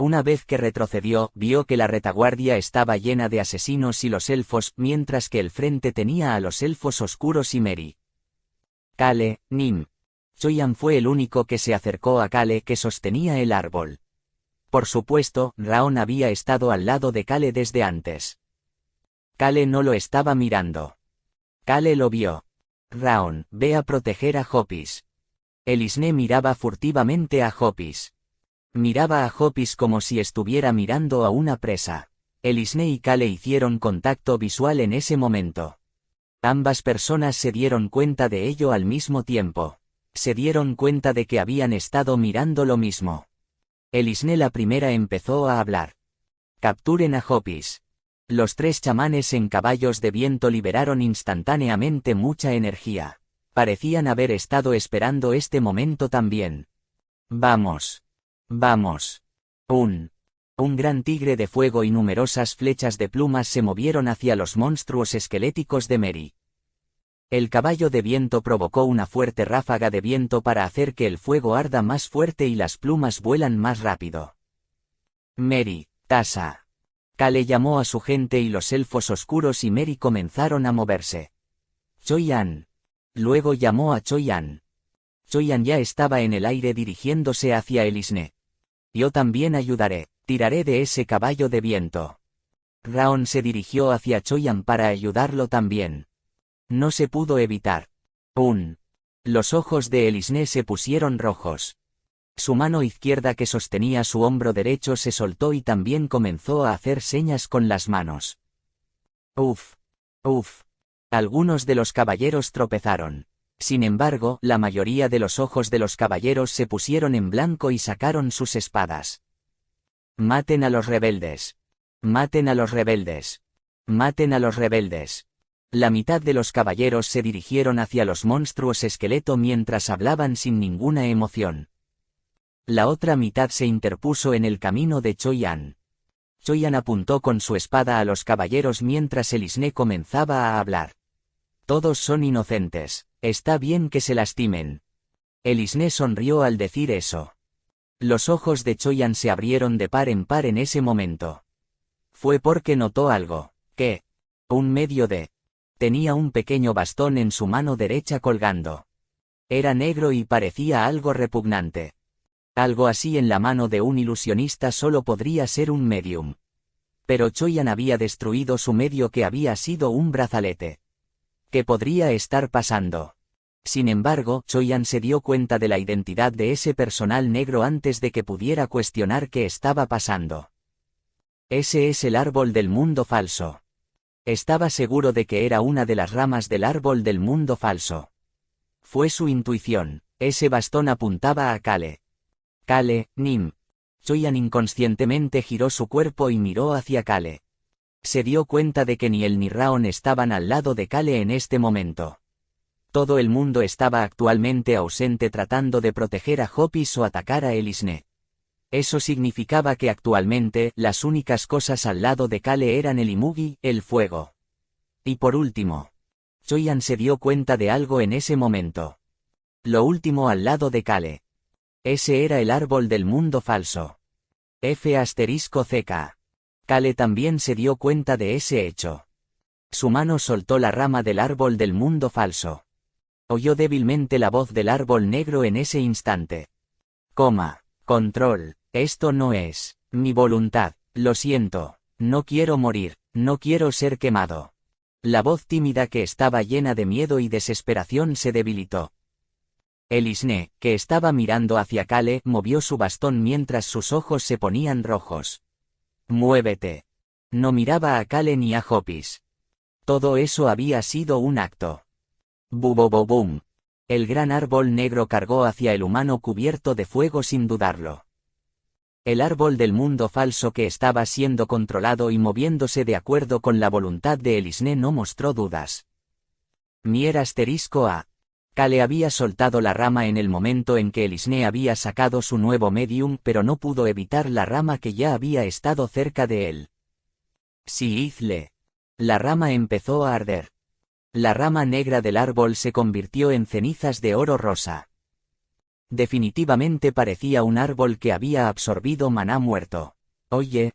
Una vez que retrocedió, vio que la retaguardia estaba llena de asesinos y los elfos, mientras que el frente tenía a los elfos oscuros y Meri. Kale, Nim. Choyan fue el único que se acercó a Kale, que sostenía el árbol. Por supuesto, Raon había estado al lado de Kale desde antes. Kale no lo estaba mirando. Kale lo vio. Raon, ve a proteger a Hopis. Elisne miraba furtivamente a Hopis. Miraba a Hopis como si estuviera mirando a una presa. Elisne y Kale hicieron contacto visual en ese momento. Ambas personas se dieron cuenta de ello al mismo tiempo. Se dieron cuenta de que habían estado mirando lo mismo. Elisne la primera empezó a hablar. Capturen a Hopis. Los 3 chamanes en caballos de viento liberaron instantáneamente mucha energía. Parecían haber estado esperando este momento también. Vamos. Vamos. Un gran tigre de fuego y numerosas flechas de plumas se movieron hacia los monstruos esqueléticos de Mary. El caballo de viento provocó una fuerte ráfaga de viento para hacer que el fuego arda más fuerte y las plumas vuelan más rápido. Mary, Tasa. Kale llamó a su gente y los elfos oscuros y Mary comenzaron a moverse. Choi-An. Luego llamó a Choi-An. Choi-An ya estaba en el aire dirigiéndose hacia Elisne. Yo también ayudaré, tiraré de ese caballo de viento. Raon se dirigió hacia Choi-An para ayudarlo también. No se pudo evitar. Los ojos de Elisne se pusieron rojos. Su mano izquierda que sostenía su hombro derecho se soltó y también comenzó a hacer señas con las manos. Uf. Uf. Algunos de los caballeros tropezaron. Sin embargo, la mayoría de los ojos de los caballeros se pusieron en blanco y sacaron sus espadas. Maten a los rebeldes. Maten a los rebeldes. Maten a los rebeldes. La mitad de los caballeros se dirigieron hacia los monstruos esqueleto mientras hablaban sin ninguna emoción. La otra mitad se interpuso en el camino de Choi-An. Choi-An apuntó con su espada a los caballeros mientras Elisne comenzaba a hablar. Todos son inocentes, está bien que se lastimen. Elisne sonrió al decir eso. Los ojos de Choi-An se abrieron de par en par en ese momento. Fue porque notó algo, que un medio de... Tenía un pequeño bastón en su mano derecha colgando. Era negro y parecía algo repugnante. Algo así en la mano de un ilusionista solo podría ser un medium. Pero Choi-An había destruido su medio que había sido un brazalete. ¿Qué podría estar pasando? Sin embargo, Choi-An se dio cuenta de la identidad de ese personal negro antes de que pudiera cuestionar qué estaba pasando. Ese es el árbol del mundo falso. Estaba seguro de que era una de las ramas del árbol del mundo falso. Fue su intuición, ese bastón apuntaba a Kale. Kale, Nim. Choi-An inconscientemente giró su cuerpo y miró hacia Kale. Se dio cuenta de que ni él ni Raon estaban al lado de Kale en este momento. Todo el mundo estaba actualmente ausente tratando de proteger a Hopis o atacar a Elisne. Eso significaba que actualmente las únicas cosas al lado de Kale eran el Imugi, el fuego. Y por último, Choi-An se dio cuenta de algo en ese momento. Lo último al lado de Kale. Ese era el árbol del mundo falso. F***CK. Kale también se dio cuenta de ese hecho. Su mano soltó la rama del árbol del mundo falso. Oyó débilmente la voz del árbol negro en ese instante. Control. Esto no es mi voluntad, lo siento, no quiero morir, no quiero ser quemado. La voz tímida que estaba llena de miedo y desesperación se debilitó. Elisne, que estaba mirando hacia Kale, movió su bastón mientras sus ojos se ponían rojos. Muévete. No miraba a Kale ni a Hopis. Todo eso había sido un acto. Bum. El gran árbol negro cargó hacia el humano cubierto de fuego sin dudarlo. El árbol del mundo falso que estaba siendo controlado y moviéndose de acuerdo con la voluntad de Elisne no mostró dudas. *A. Kale había soltado la rama en el momento en que Elisne había sacado su nuevo medium, pero no pudo evitar la rama que ya había estado cerca de él. Siizle. La rama empezó a arder. La rama negra del árbol se convirtió en cenizas de oro rosa. Definitivamente parecía un árbol que había absorbido maná muerto. Oye,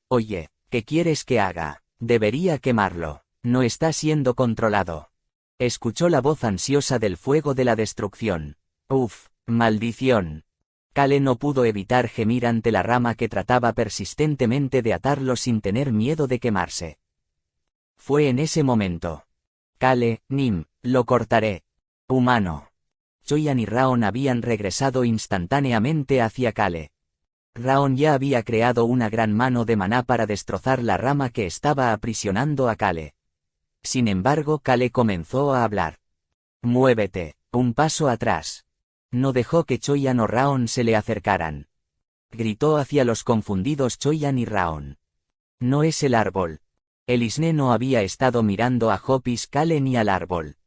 ¿qué quieres que haga? Debería quemarlo. No está siendo controlado. Escuchó la voz ansiosa del fuego de la destrucción. Uf, maldición. Kale no pudo evitar gemir ante la rama que trataba persistentemente de atarlo sin tener miedo de quemarse. Fue en ese momento. Kale, Nim, lo cortaré. Humano. Choi-An y Raon habían regresado instantáneamente hacia Kale. Raon ya había creado una gran mano de maná para destrozar la rama que estaba aprisionando a Kale. Sin embargo, Kale comenzó a hablar. Muévete, un paso atrás. No dejó que Choyan o Raon se le acercaran. Gritó hacia los confundidos Choyan y Raon. No es el árbol. El Isné no había estado mirando a Hopis Kale ni al árbol.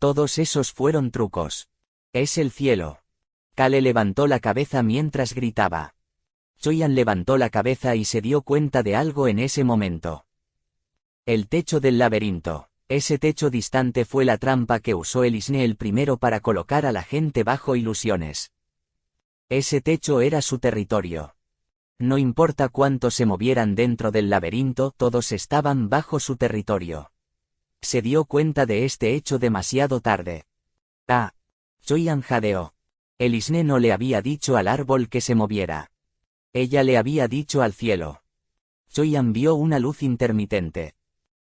Todos esos fueron trucos. Es el cielo. Kale levantó la cabeza mientras gritaba. Choyan levantó la cabeza y se dio cuenta de algo en ese momento. El techo del laberinto. Ese techo distante fue la trampa que usó el Isné el primero para colocar a la gente bajo ilusiones. Ese techo era su territorio. No importa cuánto se movieran dentro del laberinto, todos estaban bajo su territorio. Se dio cuenta de este hecho demasiado tarde. Ah. Choyan jadeó. El Isné no le había dicho al árbol que se moviera. Ella le había dicho al cielo. Choyan vio una luz intermitente.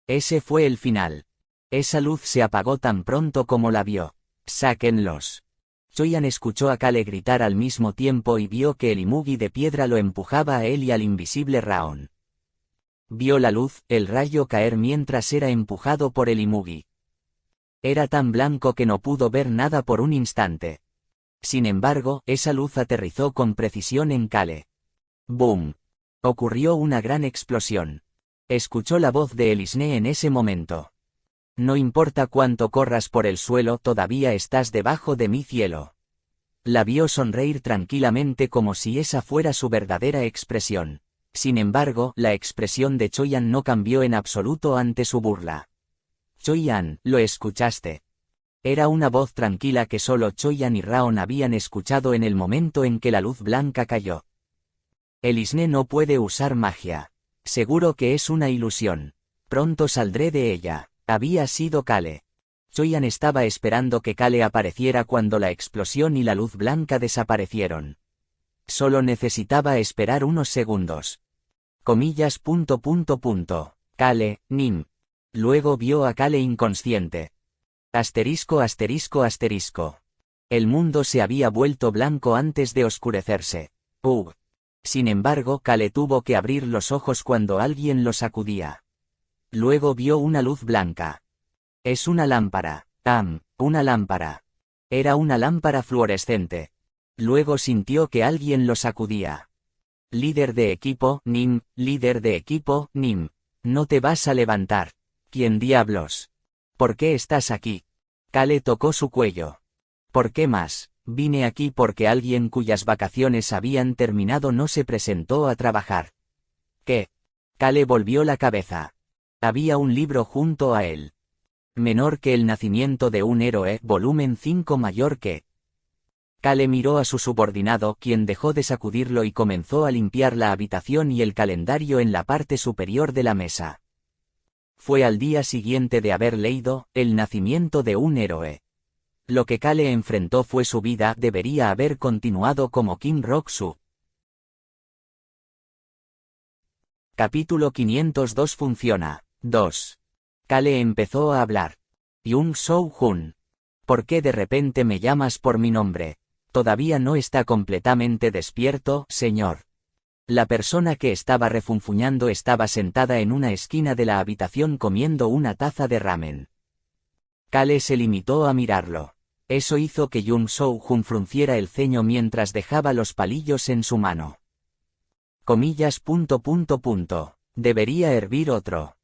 Ese fue el final. Esa luz se apagó tan pronto como la vio. Sáquenlos. Choyan escuchó a Kale gritar al mismo tiempo y vio que el Imugi de piedra lo empujaba a él y al invisible Raon. Vio la luz, el rayo caer mientras era empujado por el Imugi. Era tan blanco que no pudo ver nada por un instante. Sin embargo, esa luz aterrizó con precisión en Kale. ¡Boom! Ocurrió una gran explosión. Escuchó la voz de el Isné en ese momento. No importa cuánto corras por el suelo, todavía estás debajo de mi cielo. La vio sonreír tranquilamente como si esa fuera su verdadera expresión. Sin embargo, la expresión de Choyan no cambió en absoluto ante su burla. Choyan, ¿lo escuchaste? Era una voz tranquila que solo Choyan y Raon habían escuchado en el momento en que la luz blanca cayó. El Isné no puede usar magia. Seguro que es una ilusión. Pronto saldré de ella. Había sido Kale. Choyan estaba esperando que Kale apareciera cuando la explosión y la luz blanca desaparecieron. Solo necesitaba esperar unos segundos. Comillas. Kale, Nim. Luego vio a Kale inconsciente. Asterisco. El mundo se había vuelto blanco antes de oscurecerse. Sin embargo, Kale tuvo que abrir los ojos cuando alguien lo sacudía. Luego vio una luz blanca. Es una lámpara. Una lámpara. Era una lámpara fluorescente. Luego sintió que alguien lo sacudía. Líder de equipo, Nim, líder de equipo, Nim. No te vas a levantar. ¿Quién diablos? ¿Por qué estás aquí? Kale tocó su cuello. ¿Por qué más? Vine aquí porque alguien cuyas vacaciones habían terminado no se presentó a trabajar. ¿Qué? Kale volvió la cabeza. Había un libro junto a él. Menor que El nacimiento de un héroe, volumen 5 mayor que. Kale miró a su subordinado, quien dejó de sacudirlo y comenzó a limpiar la habitación y el calendario en la parte superior de la mesa. Fue al día siguiente de haber leído El nacimiento de un héroe. Lo que Kale enfrentó fue su vida, debería haber continuado como Kim Rock-soo. Capítulo 502 funciona. 2. Kale empezó a hablar. Jung Soo-jun. ¿Por qué de repente me llamas por mi nombre? Todavía no está completamente despierto, señor. La persona que estaba refunfuñando estaba sentada en una esquina de la habitación comiendo una taza de ramen. Kale se limitó a mirarlo. Eso hizo que Jung Soo-jun frunciera el ceño mientras dejaba los palillos en su mano. Comillas. Debería hervir otro.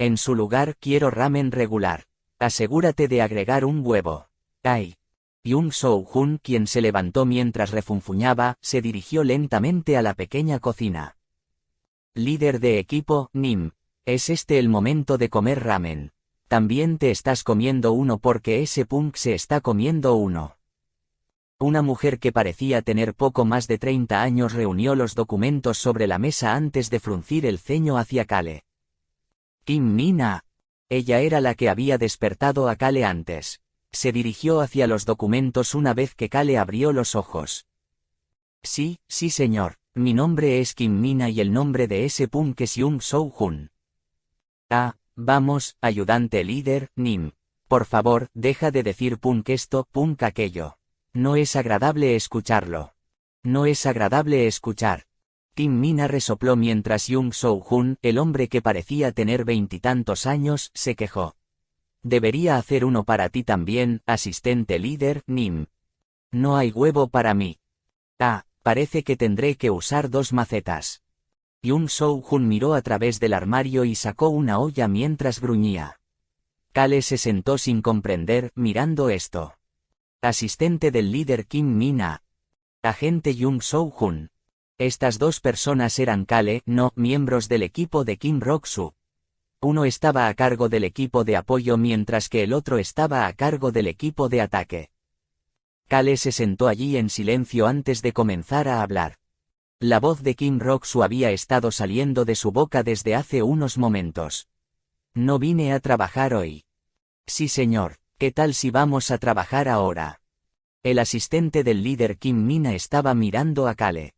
En su lugar quiero ramen regular. Asegúrate de agregar un huevo. Ay. Jung Soo-jun, quien se levantó mientras refunfuñaba, se dirigió lentamente a la pequeña cocina. Líder de equipo, Nim. ¿Es este el momento de comer ramen? También te estás comiendo uno porque ese punk se está comiendo uno. Una mujer que parecía tener poco más de 30 años reunió los documentos sobre la mesa antes de fruncir el ceño hacia Kale. Kim Mina. Ella era la que había despertado a Kale antes. Se dirigió hacia los documentos una vez que Kale abrió los ojos. Sí, señor. Mi nombre es Kim Mina y el nombre de ese punk es Jung Soo-jun. Ah, vamos, ayudante líder, Nim. Por favor, deja de decir punk esto, punk aquello. No es agradable escucharlo. No es agradable escuchar. Kim Mina resopló mientras Jung Soo-hun, el hombre que parecía tener 20 y tantos años, se quejó. Debería hacer uno para ti también, asistente líder, Nim. No hay huevo para mí. Ah, parece que tendré que usar 2 macetas. Jung Soo-hun miró a través del armario y sacó una olla mientras gruñía. Kale se sentó sin comprender, mirando esto. Asistente del líder Kim Mina. Agente Jung Soo-hun. Estas 2 personas eran Kale, no, miembros del equipo de Kim Rok-soo. Uno estaba a cargo del equipo de apoyo mientras que el otro estaba a cargo del equipo de ataque. Kale se sentó allí en silencio antes de comenzar a hablar. La voz de Kim Rok-soo había estado saliendo de su boca desde hace unos momentos. No vine a trabajar hoy. Sí señor, ¿qué tal si vamos a trabajar ahora? El asistente del líder Kim Mina estaba mirando a Kale.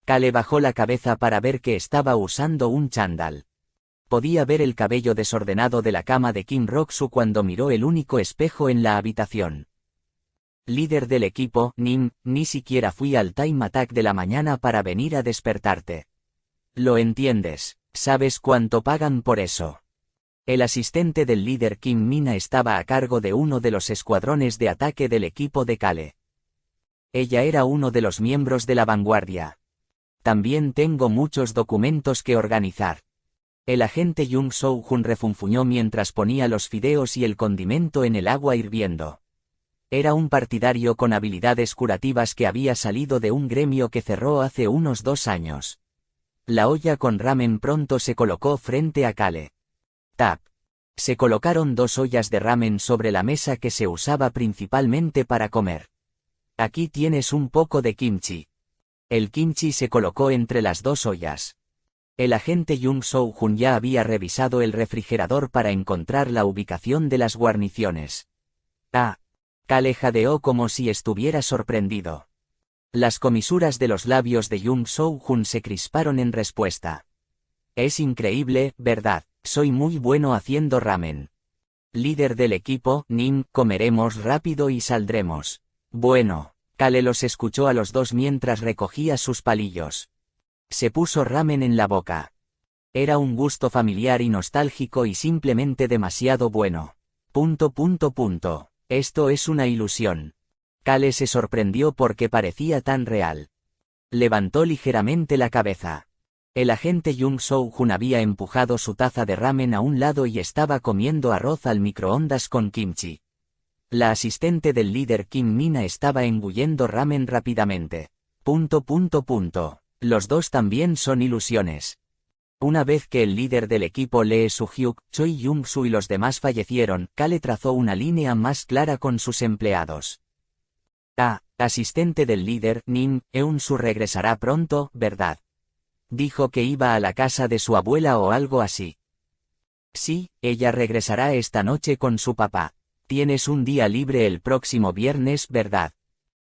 Kale bajó la cabeza para ver que estaba usando un chándal. Podía ver el cabello desordenado de la cama de Kim Rok-soo cuando miró el único espejo en la habitación. Líder del equipo, Nim, ni siquiera fui al time attack de la mañana para venir a despertarte. Lo entiendes, ¿sabes cuánto pagan por eso? El asistente del líder Kim Mina estaba a cargo de uno de los escuadrones de ataque del equipo de Kale. Ella era uno de los miembros de la vanguardia. También tengo muchos documentos que organizar. El agente Jung Soo-hun refunfuñó mientras ponía los fideos y el condimento en el agua hirviendo. Era un partidario con habilidades curativas que había salido de un gremio que cerró hace unos 2 años. La olla con ramen pronto se colocó frente a Kale. Tap. Se colocaron 2 ollas de ramen sobre la mesa que se usaba principalmente para comer. Aquí tienes un poco de kimchi. El kimchi se colocó entre las 2 ollas. El agente Jung Soo-hun ya había revisado el refrigerador para encontrar la ubicación de las guarniciones. Ah. Kale jadeó como si estuviera sorprendido. Las comisuras de los labios de Jung Soo-hun se crisparon en respuesta. Es increíble, ¿verdad? Soy muy bueno haciendo ramen. Líder del equipo, Nim, comeremos rápido y saldremos. Bueno. Kale los escuchó a los 2 mientras recogía sus palillos. Se puso ramen en la boca. Era un gusto familiar y nostálgico y simplemente demasiado bueno. Esto es una ilusión. Kale se sorprendió porque parecía tan real. Levantó ligeramente la cabeza. El agente Jung Soo-hun había empujado su taza de ramen a un lado y estaba comiendo arroz al microondas con kimchi. La asistente del líder Kim Mina estaba engullendo ramen rápidamente. Los 2 también son ilusiones. Una vez que el líder del equipo Lee Soo-hyuk, Choi Jung-soo y los demás fallecieron, Kale trazó una línea más clara con sus empleados. Ah, asistente del líder, Nim, Eun-soo regresará pronto, ¿verdad? Dijo que iba a la casa de su abuela o algo así. Sí, ella regresará esta noche con su papá. Tienes un día libre el próximo viernes, ¿verdad?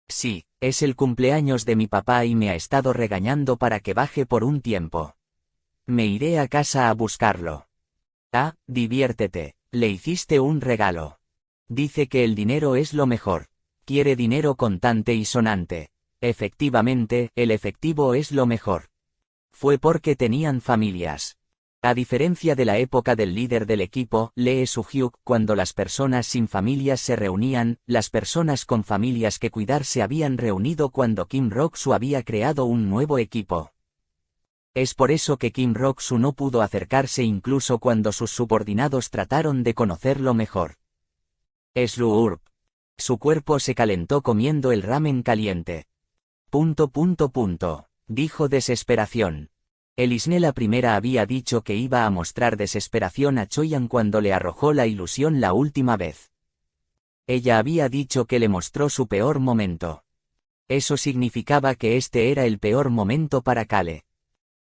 Sí, es el cumpleaños de mi papá y me ha estado regañando para que baje por un tiempo. Me iré a casa a buscarlo. Ah, diviértete, le hiciste un regalo. Dice que el dinero es lo mejor. Quiere dinero contante y sonante. Efectivamente, el efectivo es lo mejor. Fue porque tenían familias. A diferencia de la época del líder del equipo, Lee Soo-hyuk, cuando las personas sin familias se reunían, las personas con familias que cuidar se habían reunido cuando Kim Rok-soo había creado un nuevo equipo. Es por eso que Kim Rok-soo no pudo acercarse incluso cuando sus subordinados trataron de conocerlo mejor. Slurp. Su cuerpo se calentó comiendo el ramen caliente. Dijo desesperación. Elisne la primera había dicho que iba a mostrar desesperación a Choyan cuando le arrojó la ilusión la última vez. Ella había dicho que le mostró su peor momento. Eso significaba que este era el peor momento para Kale.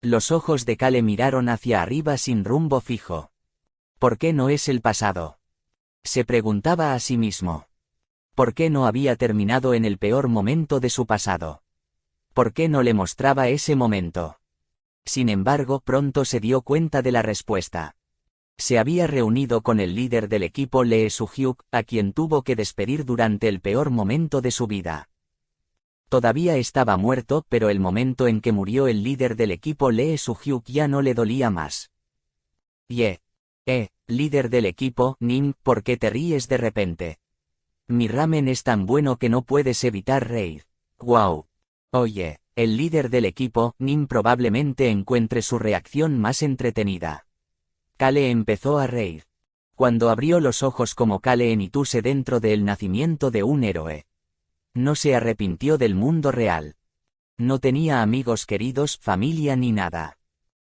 Los ojos de Kale miraron hacia arriba sin rumbo fijo. ¿Por qué no es el pasado? Se preguntaba a sí mismo. ¿Por qué no había terminado en el peor momento de su pasado? ¿Por qué no le mostraba ese momento? Sin embargo, pronto se dio cuenta de la respuesta. Se había reunido con el líder del equipo Lee Soo-hyuk, a quien tuvo que despedir durante el peor momento de su vida. Todavía estaba muerto, pero el momento en que murió el líder del equipo Lee Soo-hyuk ya no le dolía más. Líder del equipo, Nim, ¿por qué te ríes de repente? Mi ramen es tan bueno que no puedes evitar reír. ¡Wow! Oye, el líder del equipo, Nim, probablemente encuentre su reacción más entretenida. Kale empezó a reír. Cuando abrió los ojos como Kale en Ituse dentro del nacimiento de un héroe. No se arrepintió del mundo real. No tenía amigos queridos, familia ni nada.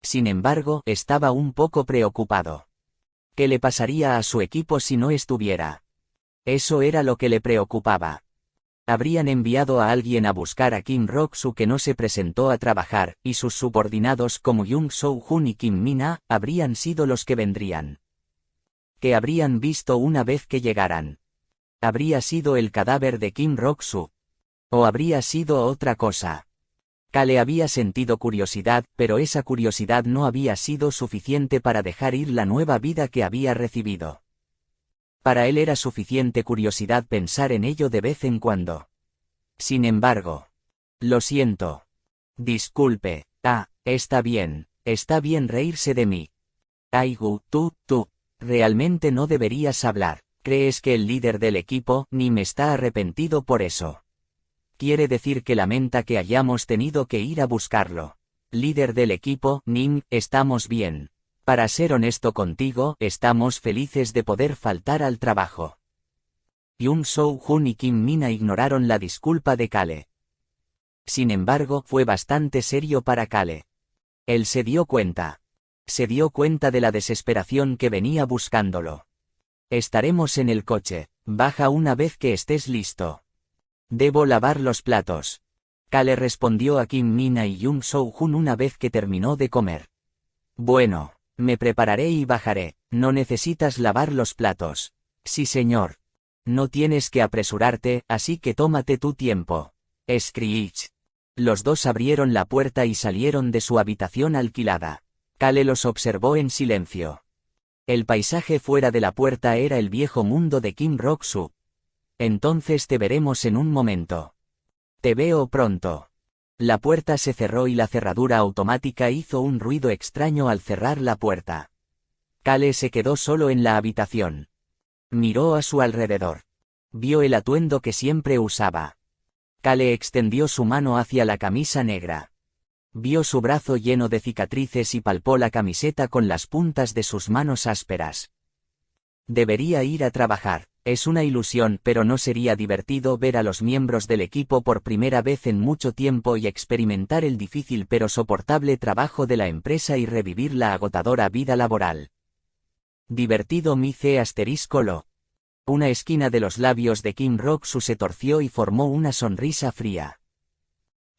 Sin embargo, estaba un poco preocupado. ¿Qué le pasaría a su equipo si no estuviera? Eso era lo que le preocupaba. Habrían enviado a alguien a buscar a Kim Rok-soo que no se presentó a trabajar, y sus subordinados como Jung Soo-hun y Kim Mina, habrían sido los que vendrían. ¿Qué habrían visto una vez que llegaran? ¿Habría sido el cadáver de Kim Rok-soo? ¿O habría sido otra cosa? Kale había sentido curiosidad, pero esa curiosidad no había sido suficiente para dejar ir la nueva vida que había recibido. Para él era suficiente curiosidad pensar en ello de vez en cuando. Sin embargo. Lo siento. Disculpe. Está bien reírse de mí. Aigu, tú, realmente no deberías hablar. ¿Crees que el líder del equipo, Nim, está arrepentido por eso? Quiere decir que lamenta que hayamos tenido que ir a buscarlo. Líder del equipo, Nim, estamos bien. Para ser honesto contigo, estamos felices de poder faltar al trabajo. Jung Soo-hun y Kim Mina ignoraron la disculpa de Kale. Sin embargo, fue bastante serio para Kale. Él se dio cuenta. Se dio cuenta de la desesperación que venía buscándolo. Estaremos en el coche, baja una vez que estés listo. Debo lavar los platos. Kale respondió a Kim Mina y Jung Soo-hun una vez que terminó de comer. Bueno. Me prepararé y bajaré. No necesitas lavar los platos. Sí, señor. No tienes que apresurarte, así que tómate tu tiempo. Screech. Los dos abrieron la puerta y salieron de su habitación alquilada. Kale los observó en silencio. El paisaje fuera de la puerta era el viejo mundo de Kim Rok-soo. Entonces te veremos en un momento. Te veo pronto. La puerta se cerró y la cerradura automática hizo un ruido extraño al cerrar la puerta. Kale se quedó solo en la habitación. Miró a su alrededor. Vio el atuendo que siempre usaba. Kale extendió su mano hacia la camisa negra. Vio su brazo lleno de cicatrices y palpó la camiseta con las puntas de sus manos ásperas. Debería ir a trabajar. Es una ilusión, pero no sería divertido ver a los miembros del equipo por primera vez en mucho tiempo y experimentar el difícil pero soportable trabajo de la empresa y revivir la agotadora vida laboral. Divertido Mice *lo. Una esquina de los labios de Kim Rok-soo se torció y formó una sonrisa fría.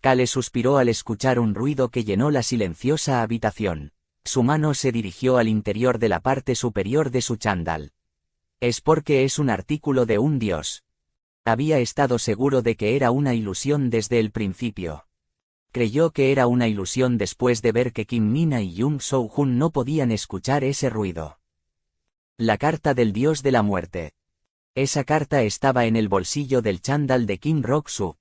Kale suspiró al escuchar un ruido que llenó la silenciosa habitación. Su mano se dirigió al interior de la parte superior de su chándal. Es porque es un artículo de un dios. Había estado seguro de que era una ilusión desde el principio. Creyó que era una ilusión después de ver que Kim Mina y Jung Soo-hun no podían escuchar ese ruido. La carta del dios de la muerte. Esa carta estaba en el bolsillo del chándal de Kim Rok-soo.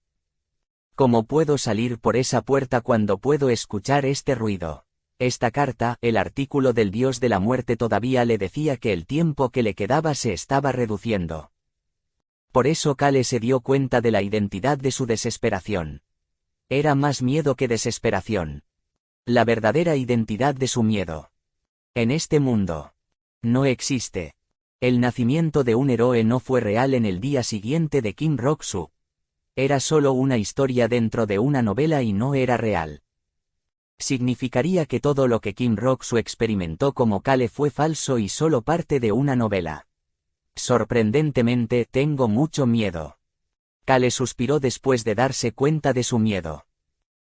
¿Cómo puedo salir por esa puerta cuando puedo escuchar este ruido? Esta carta, el artículo del dios de la muerte, todavía le decía que el tiempo que le quedaba se estaba reduciendo. Por eso Kale se dio cuenta de la identidad de su desesperación. Era más miedo que desesperación. La verdadera identidad de su miedo. En este mundo. No existe. El nacimiento de un héroe no fue real en el día siguiente de Kim Rok-soo. Era solo una historia dentro de una novela y no era real. Significaría que todo lo que Kim Rok-soo experimentó como Kale fue falso y solo parte de una novela. Sorprendentemente, tengo mucho miedo. Kale suspiró después de darse cuenta de su miedo.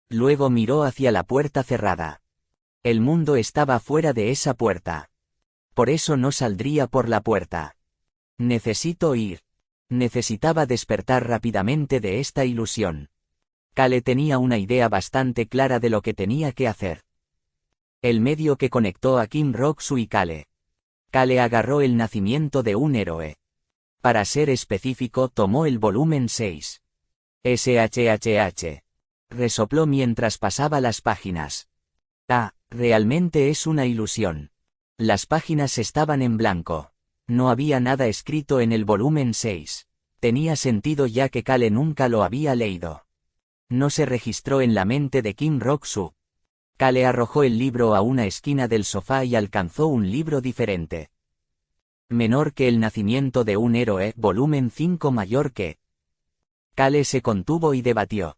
Luego miró hacia la puerta cerrada. El mundo estaba fuera de esa puerta. Por eso no saldría por la puerta. Necesito ir. Necesitaba despertar rápidamente de esta ilusión. Kale tenía una idea bastante clara de lo que tenía que hacer. El medio que conectó a Kim Rok-soo y Kale. Kale agarró el nacimiento de un héroe. Para ser específico, tomó el volumen 6. SHHH. Resopló mientras pasaba las páginas. Ah, realmente es una ilusión. Las páginas estaban en blanco. No había nada escrito en el volumen 6. Tenía sentido ya que Kale nunca lo había leído. No se registró en la mente de Kim Rock-soo. Kale arrojó el libro a una esquina del sofá y alcanzó un libro diferente. Menor que El nacimiento de un héroe, volumen 5 mayor que. Kale se contuvo y debatió.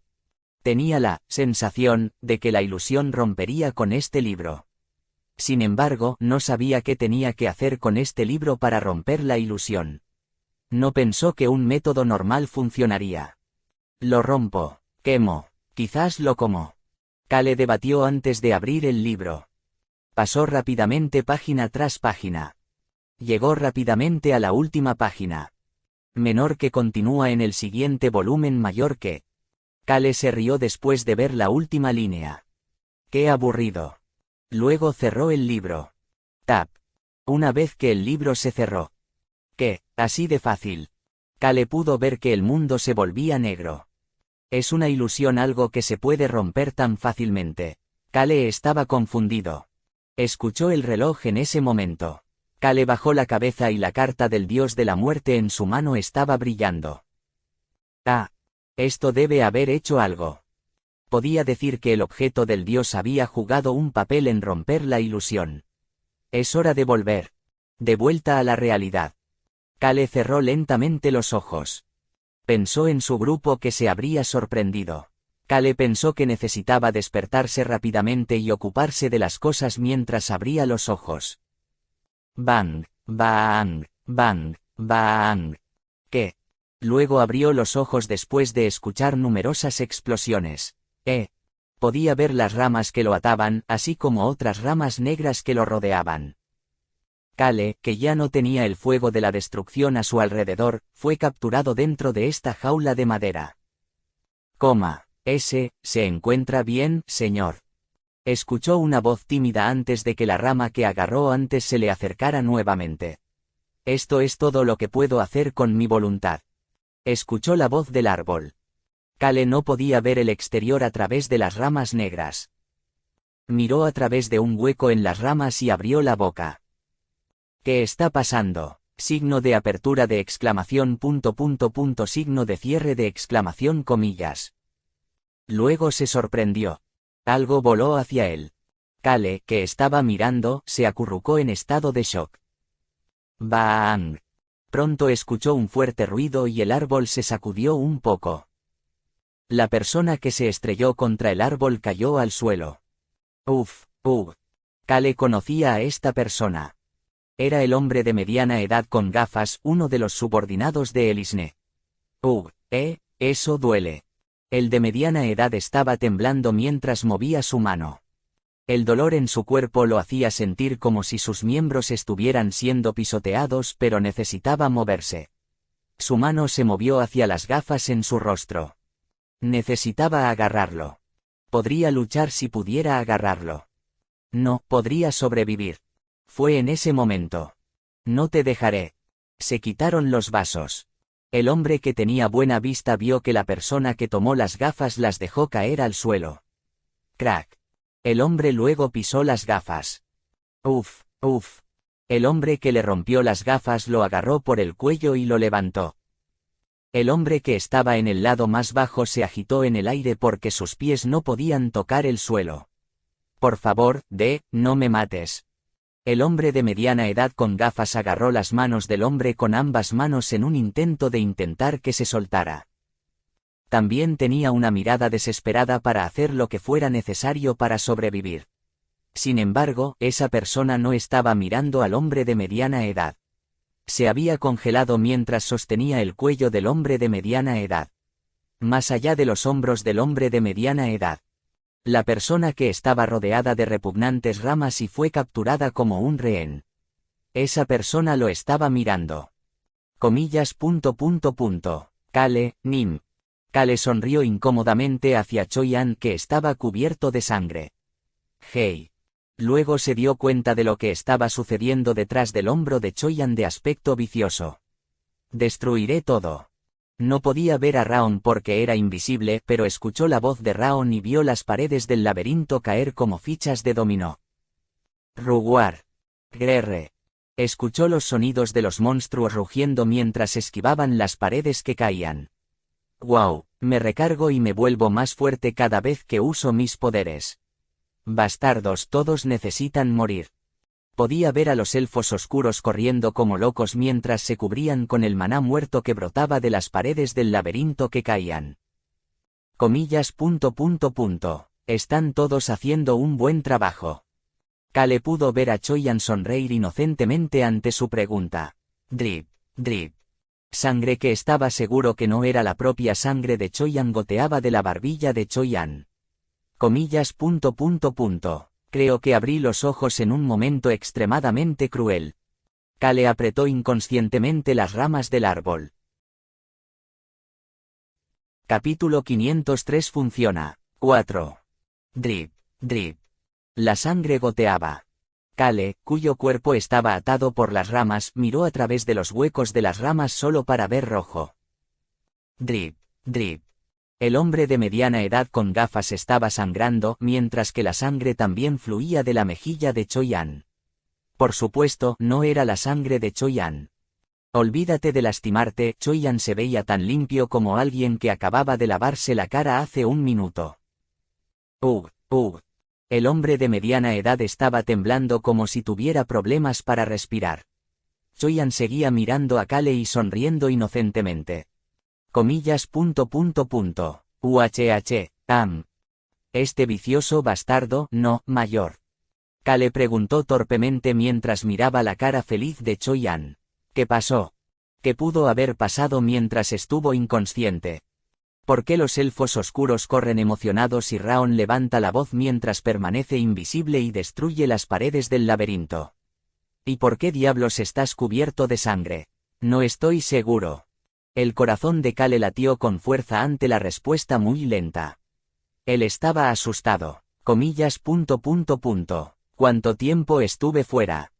Tenía la sensación de que la ilusión rompería con este libro. Sin embargo, no sabía qué tenía que hacer con este libro para romper la ilusión. No pensó que un método normal funcionaría. Lo rompo, quemo, quizás lo como. Kale debatió antes de abrir el libro. Pasó rápidamente página tras página. Llegó rápidamente a la última página. Menor que continúa en el siguiente volumen mayor que. Kale se rió después de ver la última línea. ¡Qué aburrido! Luego cerró el libro. Tap. Una vez que el libro se cerró. ¿Qué? Así de fácil. Kale pudo ver que el mundo se volvía negro. Es una ilusión algo que se puede romper tan fácilmente. Kale estaba confundido. Escuchó el reloj en ese momento. Kale bajó la cabeza y la carta del dios de la muerte en su mano estaba brillando. Ah. Esto debe haber hecho algo. Podía decir que el objeto del dios había jugado un papel en romper la ilusión. Es hora de volver. De vuelta a la realidad. Kale cerró lentamente los ojos. Pensó en su grupo que se habría sorprendido. Kale pensó que necesitaba despertarse rápidamente y ocuparse de las cosas mientras abría los ojos. Bang, bang, bang, bang. ¿Qué? Luego abrió los ojos después de escuchar numerosas explosiones. Podía ver las ramas que lo ataban, así como otras ramas negras que lo rodeaban. Kale, que ya no tenía el fuego de la destrucción a su alrededor, fue capturado dentro de esta jaula de madera. ¿Se encuentra bien, señor? Escuchó una voz tímida antes de que la rama que agarró antes se le acercara nuevamente. Esto es todo lo que puedo hacer con mi voluntad. Escuchó la voz del árbol. Kale no podía ver el exterior a través de las ramas negras. Miró a través de un hueco en las ramas y abrió la boca. ¿Qué está pasando? Signo de apertura de exclamación ... signo de cierre de exclamación comillas. Luego se sorprendió. Algo voló hacia él. Kale, que estaba mirando, se acurrucó en estado de shock. ¡Bang! Pronto escuchó un fuerte ruido y el árbol se sacudió un poco. La persona que se estrelló contra el árbol cayó al suelo. Kale conocía a esta persona. Era el hombre de mediana edad con gafas, uno de los subordinados de Elisne. Eso duele. El de mediana edad estaba temblando mientras movía su mano. El dolor en su cuerpo lo hacía sentir como si sus miembros estuvieran siendo pisoteados, pero necesitaba moverse. Su mano se movió hacia las gafas en su rostro. Necesitaba agarrarlo. Podría luchar si pudiera agarrarlo. No, podría sobrevivir. Fue en ese momento. No te dejaré. Se quitaron los vasos. El hombre que tenía buena vista vio que la persona que tomó las gafas las dejó caer al suelo. Crack. El hombre luego pisó las gafas. El hombre que le rompió las gafas lo agarró por el cuello y lo levantó. El hombre que estaba en el lado más bajo se agitó en el aire porque sus pies no podían tocar el suelo. Por favor, no me mates. El hombre de mediana edad con gafas agarró las manos del hombre con ambas manos en un intento de intentar que se soltara. También tenía una mirada desesperada para hacer lo que fuera necesario para sobrevivir. Sin embargo, esa persona no estaba mirando al hombre de mediana edad. Se había congelado mientras sostenía el cuello del hombre de mediana edad. Más allá de los hombros del hombre de mediana edad. La persona que estaba rodeada de repugnantes ramas y fue capturada como un rehén. Esa persona lo estaba mirando. Comillas. Kale, Nim. Kale sonrió incómodamente hacia Choyan que estaba cubierto de sangre. Hey. Luego se dio cuenta de lo que estaba sucediendo detrás del hombro de Choyan de aspecto vicioso. Destruiré todo. No podía ver a Raon porque era invisible, pero escuchó la voz de Raon y vio las paredes del laberinto caer como fichas de dominó. Ruguar. Grerre. Escuchó los sonidos de los monstruos rugiendo mientras esquivaban las paredes que caían. ¡Wow! Me recargo y me vuelvo más fuerte cada vez que uso mis poderes. Bastardos, todos necesitan morir. Podía ver a los elfos oscuros corriendo como locos mientras se cubrían con el maná muerto que brotaba de las paredes del laberinto que caían. Comillas. Están todos haciendo un buen trabajo. Kale pudo ver a Choyan sonreír inocentemente ante su pregunta. Drip, drip. Sangre que estaba seguro que no era la propia sangre de Choyan goteaba de la barbilla de Choyan. Comillas. Creo que abrí los ojos en un momento extremadamente cruel. Kale apretó inconscientemente las ramas del árbol. Capítulo 503 funciona. 4. Drip, drip. La sangre goteaba. Kale, cuyo cuerpo estaba atado por las ramas, miró a través de los huecos de las ramas solo para ver rojo. Drip, drip. El hombre de mediana edad con gafas estaba sangrando, mientras que la sangre también fluía de la mejilla de Choyan. Por supuesto, no era la sangre de Choyan. Olvídate de lastimarte, Choyan se veía tan limpio como alguien que acababa de lavarse la cara hace un minuto. Ugh. El hombre de mediana edad estaba temblando como si tuviera problemas para respirar. Choyan seguía mirando a Kale y sonriendo inocentemente. Comillas. Este vicioso bastardo, no, mayor. Kale preguntó torpemente mientras miraba la cara feliz de Choyan. ¿Qué pasó? ¿Qué pudo haber pasado mientras estuvo inconsciente? ¿Por qué los elfos oscuros corren emocionados y Raon levanta la voz mientras permanece invisible y destruye las paredes del laberinto? ¿Y por qué diablos estás cubierto de sangre? No estoy seguro. El corazón de Kale latió con fuerza ante la respuesta muy lenta. Él estaba asustado. Comillas. ¿Cuánto tiempo estuve fuera?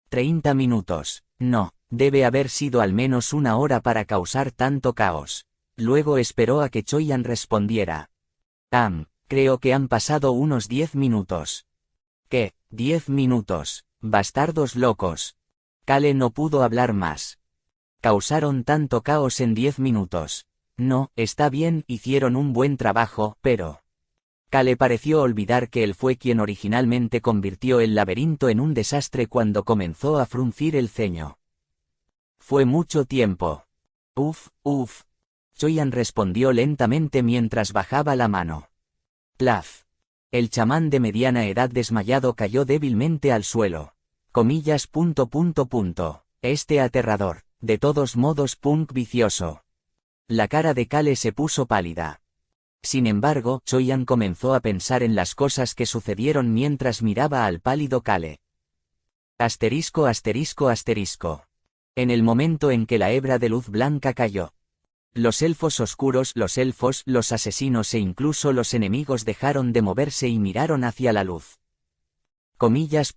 30 minutos. No, debe haber sido al menos una hora para causar tanto caos. Luego esperó a que Choyan respondiera. Creo que han pasado unos 10 minutos. ¿Qué? 10 minutos. Bastardos locos. Kale no pudo hablar más. Causaron tanto caos en 10 minutos. No, está bien, hicieron un buen trabajo, pero... Kale pareció olvidar que él fue quien originalmente convirtió el laberinto en un desastre cuando comenzó a fruncir el ceño. Fue mucho tiempo. Uf. Choyan respondió lentamente mientras bajaba la mano. Plaf. El chamán de mediana edad desmayado cayó débilmente al suelo. Comillas. Este aterrador. De todos modos, punk vicioso. La cara de Kale se puso pálida. Sin embargo, Choyan comenzó a pensar en las cosas que sucedieron mientras miraba al pálido Kale. Asterisco. En el momento en que la hebra de luz blanca cayó. Los elfos oscuros, los elfos, los asesinos e incluso los enemigos dejaron de moverse y miraron hacia la luz. Comillas.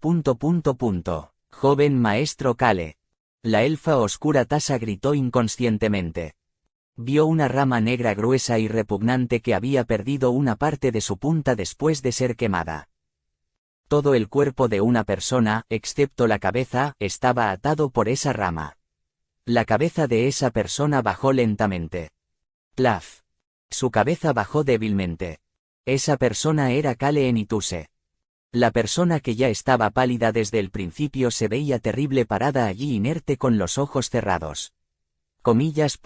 Joven maestro Kale. La elfa oscura Tasa gritó inconscientemente. Vio una rama negra gruesa y repugnante que había perdido una parte de su punta después de ser quemada. Todo el cuerpo de una persona, excepto la cabeza, estaba atado por esa rama. La cabeza de esa persona bajó lentamente. Plaf. Su cabeza bajó débilmente. Esa persona era Kale Enituse. La persona que ya estaba pálida desde el principio se veía terrible parada allí inerte con los ojos cerrados. Comillas.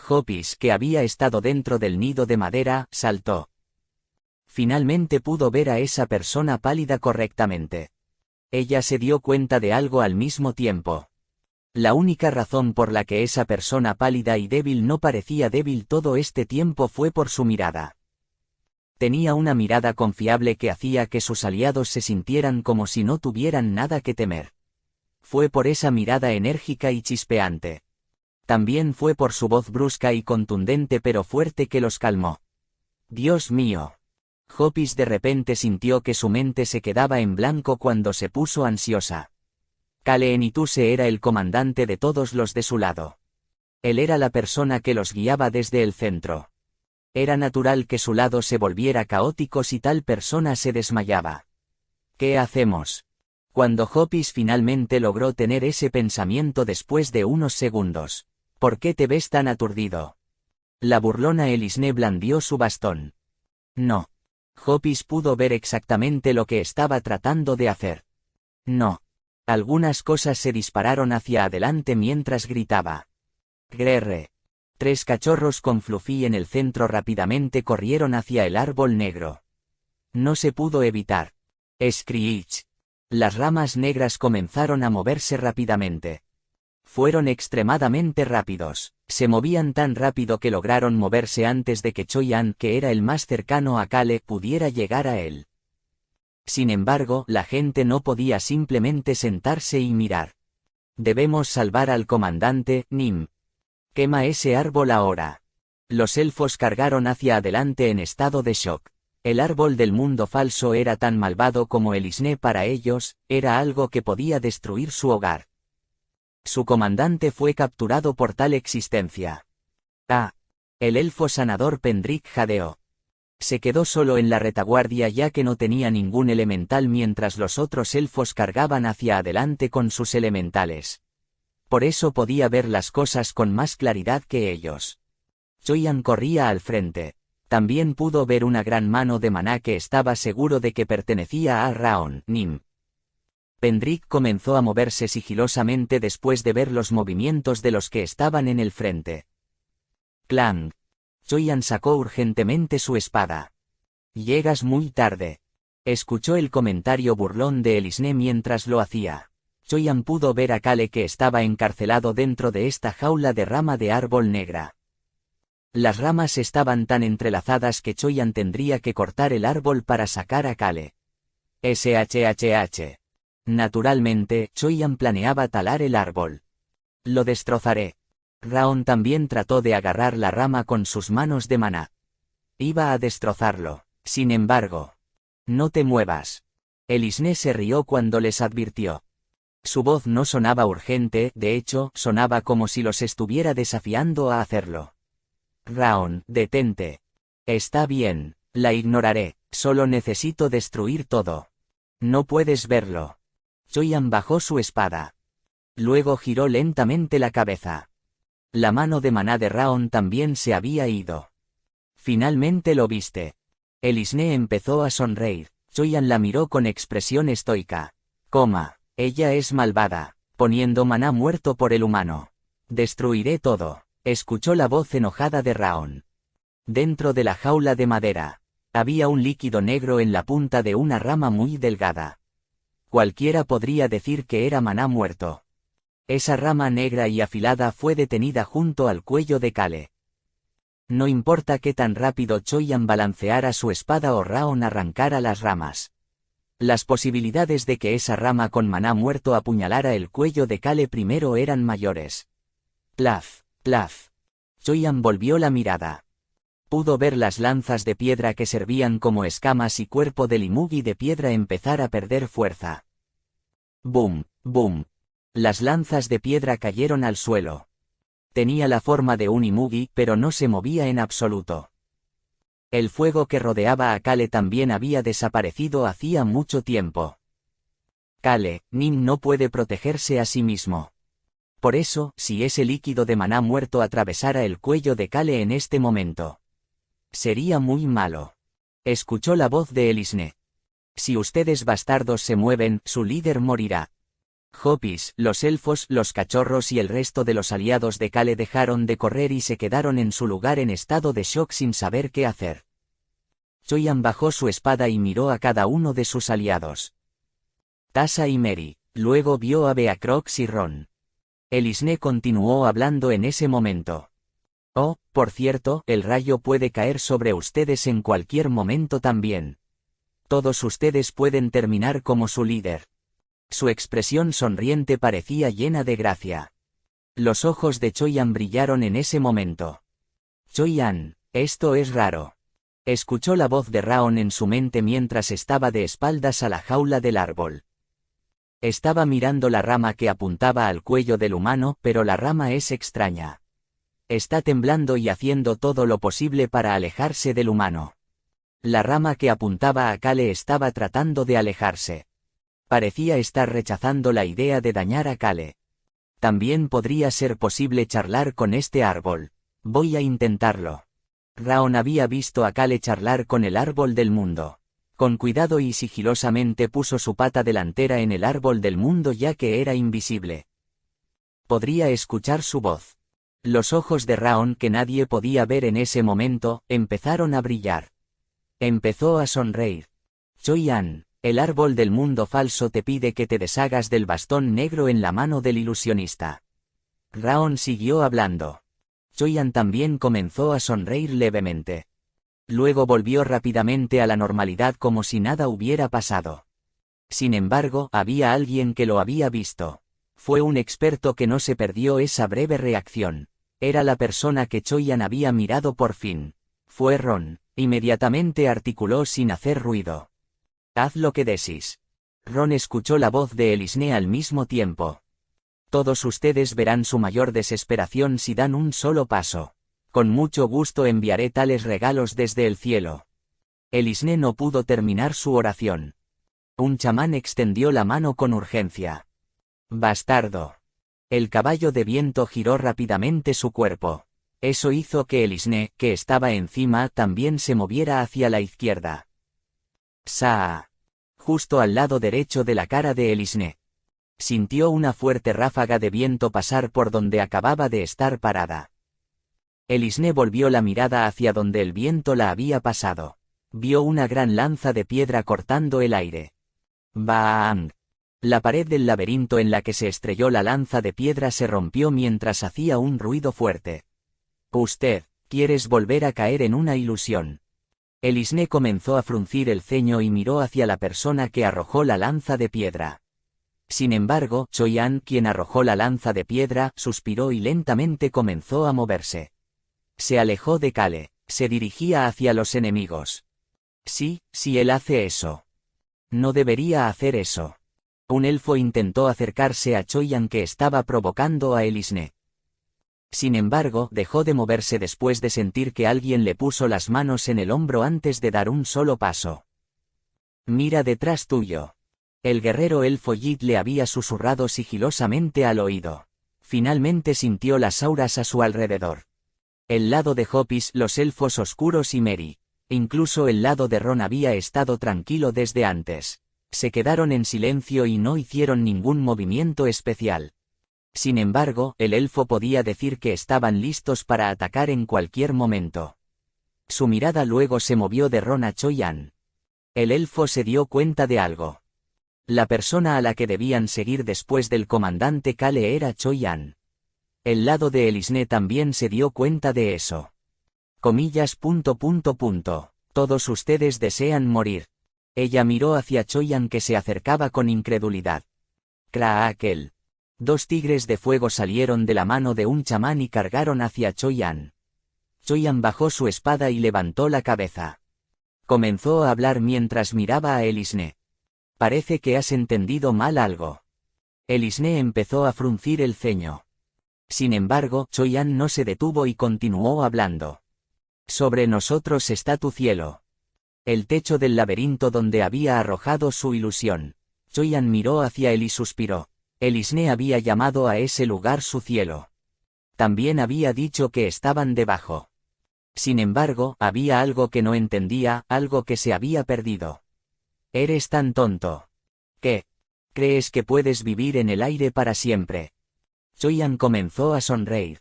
Hopis, que había estado dentro del nido de madera, saltó. Finalmente pudo ver a esa persona pálida correctamente. Ella se dio cuenta de algo al mismo tiempo. La única razón por la que esa persona pálida y débil no parecía débil todo este tiempo fue por su mirada. Tenía una mirada confiable que hacía que sus aliados se sintieran como si no tuvieran nada que temer. Fue por esa mirada enérgica y chispeante. También fue por su voz brusca y contundente pero fuerte que los calmó. Dios mío. Hopis de repente sintió que su mente se quedaba en blanco cuando se puso ansiosa. Kale Enituse era el comandante de todos los de su lado. Él era la persona que los guiaba desde el centro. Era natural que su lado se volviera caótico si tal persona se desmayaba. ¿Qué hacemos? Cuando Hopis finalmente logró tener ese pensamiento después de unos segundos. ¿Por qué te ves tan aturdido? La burlona Elisne blandió su bastón. No. Hopis pudo ver exactamente lo que estaba tratando de hacer. No. Algunas cosas se dispararon hacia adelante mientras gritaba. Grrr. 3 cachorros con Fluffy en el centro rápidamente corrieron hacia el árbol negro. No se pudo evitar. Screech. Las ramas negras comenzaron a moverse rápidamente. Fueron extremadamente rápidos. Se movían tan rápido que lograron moverse antes de que Choyan, que era el más cercano a Kale, pudiera llegar a él. Sin embargo, la gente no podía simplemente sentarse y mirar. Debemos salvar al comandante, Nim. Quema ese árbol ahora. Los elfos cargaron hacia adelante en estado de shock. El árbol del mundo falso era tan malvado como Elisne para ellos, era algo que podía destruir su hogar. Su comandante fue capturado por tal existencia. Ah. El elfo sanador Pendrick jadeó. Se quedó solo en la retaguardia ya que no tenía ningún elemental mientras los otros elfos cargaban hacia adelante con sus elementales. Por eso podía ver las cosas con más claridad que ellos. Choyan corría al frente. También pudo ver una gran mano de maná que estaba seguro de que pertenecía a Raon, Nim. Pendrick comenzó a moverse sigilosamente después de ver los movimientos de los que estaban en el frente. Clang. Choyan sacó urgentemente su espada. Llegas muy tarde. Escuchó el comentario burlón de Elisne mientras lo hacía. Choyan pudo ver a Kale que estaba encarcelado dentro de esta jaula de rama de árbol negra. Las ramas estaban tan entrelazadas que Choyan tendría que cortar el árbol para sacar a Kale. SHHH. Naturalmente, Choyan planeaba talar el árbol. Lo destrozaré. Raon también trató de agarrar la rama con sus manos de maná. Iba a destrozarlo. Sin embargo. No te muevas. Elisne se rió cuando les advirtió. Su voz no sonaba urgente, de hecho, sonaba como si los estuviera desafiando a hacerlo. Raon, detente. Está bien, la ignoraré, solo necesito destruir todo. No puedes verlo. Choyan bajó su espada. Luego giró lentamente la cabeza. La mano de maná de Raon también se había ido. Finalmente lo viste. Elisne empezó a sonreír. Choyan la miró con expresión estoica. Ella es malvada, poniendo maná muerto por el humano. Destruiré todo. Escuchó la voz enojada de Raon. Dentro de la jaula de madera, había un líquido negro en la punta de una rama muy delgada. Cualquiera podría decir que era maná muerto. Esa rama negra y afilada fue detenida junto al cuello de Kale. No importa qué tan rápido Choyan balanceara su espada o Raon arrancara las ramas. Las posibilidades de que esa rama con maná muerto apuñalara el cuello de Kale primero eran mayores. Plaf, plaf. Choyan volvió la mirada. Pudo ver las lanzas de piedra que servían como escamas y cuerpo del imugi de piedra empezar a perder fuerza. Boom, boom. Las lanzas de piedra cayeron al suelo. Tenía la forma de un imugi, pero no se movía en absoluto. El fuego que rodeaba a Kale también había desaparecido hacía mucho tiempo. Kale, Nim no puede protegerse a sí mismo. Por eso, si ese líquido de maná muerto atravesara el cuello de Kale en este momento, sería muy malo. Escuchó la voz de Elisne. Si ustedes bastardos se mueven, su líder morirá. Hopis, los elfos, los cachorros y el resto de los aliados de Kale dejaron de correr y se quedaron en su lugar en estado de shock sin saber qué hacer. Choyan bajó su espada y miró a cada uno de sus aliados. Tasa y Mary, luego vio a Beacrox y Ron. Elisne continuó hablando en ese momento. Oh, por cierto, el rayo puede caer sobre ustedes en cualquier momento también. Todos ustedes pueden terminar como su líder. Su expresión sonriente parecía llena de gracia. Los ojos de Choyan brillaron en ese momento. Choyan, esto es raro. Escuchó la voz de Raon en su mente mientras estaba de espaldas a la jaula del árbol. Estaba mirando la rama que apuntaba al cuello del humano, pero la rama es extraña. Está temblando y haciendo todo lo posible para alejarse del humano. La rama que apuntaba a Kale estaba tratando de alejarse. Parecía estar rechazando la idea de dañar a Kale. También podría ser posible charlar con este árbol. Voy a intentarlo. Raon había visto a Kale charlar con el árbol del mundo. Con cuidado y sigilosamente puso su pata delantera en el árbol del mundo ya que era invisible. Podría escuchar su voz. Los ojos de Raon, que nadie podía ver en ese momento, empezaron a brillar. Empezó a sonreír. Choi-an, el árbol del mundo falso te pide que te deshagas del bastón negro en la mano del ilusionista. Raon siguió hablando. Choi-an también comenzó a sonreír levemente. Luego volvió rápidamente a la normalidad como si nada hubiera pasado. Sin embargo, había alguien que lo había visto. Fue un experto que no se perdió esa breve reacción. Era la persona que Choi-an había mirado por fin. Fue Ron. Inmediatamente articuló sin hacer ruido. Haz lo que decís. Ron escuchó la voz de Elisne al mismo tiempo. Todos ustedes verán su mayor desesperación si dan un solo paso. Con mucho gusto enviaré tales regalos desde el cielo. Elisne no pudo terminar su oración. Un chamán extendió la mano con urgencia. Bastardo. El caballo de viento giró rápidamente su cuerpo. Eso hizo que Elisne, que estaba encima, también se moviera hacia la izquierda. Saa. Justo al lado derecho de la cara de Elisne. Sintió una fuerte ráfaga de viento pasar por donde acababa de estar parada. Elisne volvió la mirada hacia donde el viento la había pasado. Vio una gran lanza de piedra cortando el aire. ¡Bang! La pared del laberinto en la que se estrelló la lanza de piedra se rompió mientras hacía un ruido fuerte. Usted, ¿quieres volver a caer en una ilusión? Elisne comenzó a fruncir el ceño y miró hacia la persona que arrojó la lanza de piedra. Sin embargo, Choi-an, quien arrojó la lanza de piedra, suspiró y lentamente comenzó a moverse. Se alejó de Kale, se dirigía hacia los enemigos. Sí, él hace eso. No debería hacer eso. Un elfo intentó acercarse a Choi-an que estaba provocando a Elisne. Sin embargo, dejó de moverse después de sentir que alguien le puso las manos en el hombro antes de dar un solo paso. Mira detrás tuyo. El guerrero elfo Yit le había susurrado sigilosamente al oído. Finalmente sintió las auras a su alrededor. El lado de Hopis, los elfos oscuros y Meri. Incluso el lado de Ron había estado tranquilo desde antes. Se quedaron en silencio y no hicieron ningún movimiento especial. Sin embargo, el elfo podía decir que estaban listos para atacar en cualquier momento. Su mirada luego se movió de Ron a Choi-an. El elfo se dio cuenta de algo. La persona a la que debían seguir después del comandante Kale era Choi-an. El lado de Elisne también se dio cuenta de eso. Comillas. Todos ustedes desean morir. Ella miró hacia Choi-an que se acercaba con incredulidad. Craakle. 2 tigres de fuego salieron de la mano de un chamán y cargaron hacia Choi-an. Choi-an bajó su espada y levantó la cabeza. Comenzó a hablar mientras miraba a Elisne. Parece que has entendido mal algo. Elisne empezó a fruncir el ceño. Sin embargo, Choi-an no se detuvo y continuó hablando. Sobre nosotros está tu cielo. El techo del laberinto donde había arrojado su ilusión. Choi-an miró hacia él y suspiró. Elisne había llamado a ese lugar su cielo. También había dicho que estaban debajo. Sin embargo, había algo que no entendía, algo que se había perdido. Eres tan tonto. ¿Qué? ¿Crees que puedes vivir en el aire para siempre? Choi-an comenzó a sonreír.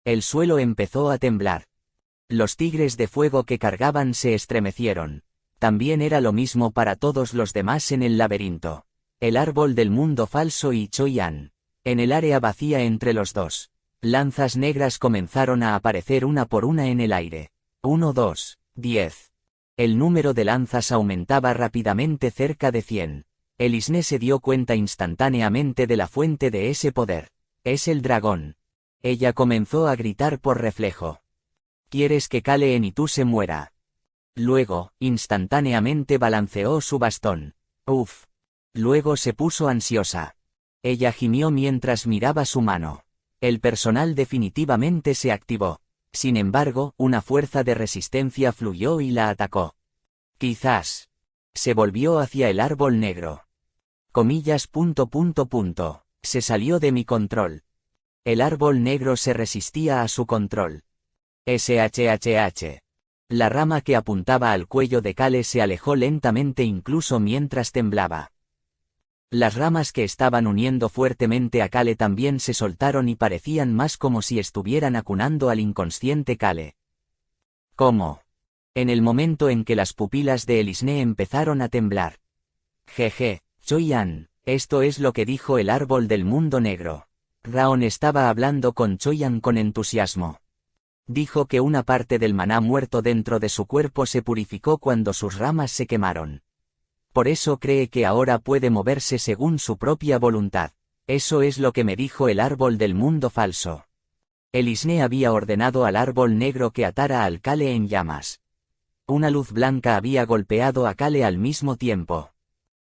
El suelo empezó a temblar. Los tigres de fuego que cargaban se estremecieron. También era lo mismo para todos los demás en el laberinto. El árbol del mundo falso y Choi-an. En el área vacía entre los dos. Lanzas negras comenzaron a aparecer una por una en el aire. 1, 2, 10. El número de lanzas aumentaba rápidamente cerca de 100. Elisne se dio cuenta instantáneamente de la fuente de ese poder. Es el dragón. Ella comenzó a gritar por reflejo. ¿Quieres que Kale y tú se muera? Luego, instantáneamente balanceó su bastón. Uf. Luego se puso ansiosa. Ella gimió mientras miraba su mano. El personal definitivamente se activó. Sin embargo, una fuerza de resistencia fluyó y la atacó. Quizás. Se volvió hacia el árbol negro. Comillas. Se salió de mi control. El árbol negro se resistía a su control. SHHH. La rama que apuntaba al cuello de Kale se alejó lentamente incluso mientras temblaba. Las ramas que estaban uniendo fuertemente a Kale también se soltaron y parecían más como si estuvieran acunando al inconsciente Kale. ¿Cómo? En el momento en que las pupilas de Elisne empezaron a temblar. Jeje, Choi-an, esto es lo que dijo el árbol del mundo negro. Raon estaba hablando con Choi-an con entusiasmo. Dijo que una parte del maná muerto dentro de su cuerpo se purificó cuando sus ramas se quemaron. Por eso cree que ahora puede moverse según su propia voluntad. Eso es lo que me dijo el árbol del mundo falso. Elisne había ordenado al árbol negro que atara al Kale en llamas. Una luz blanca había golpeado a Kale al mismo tiempo.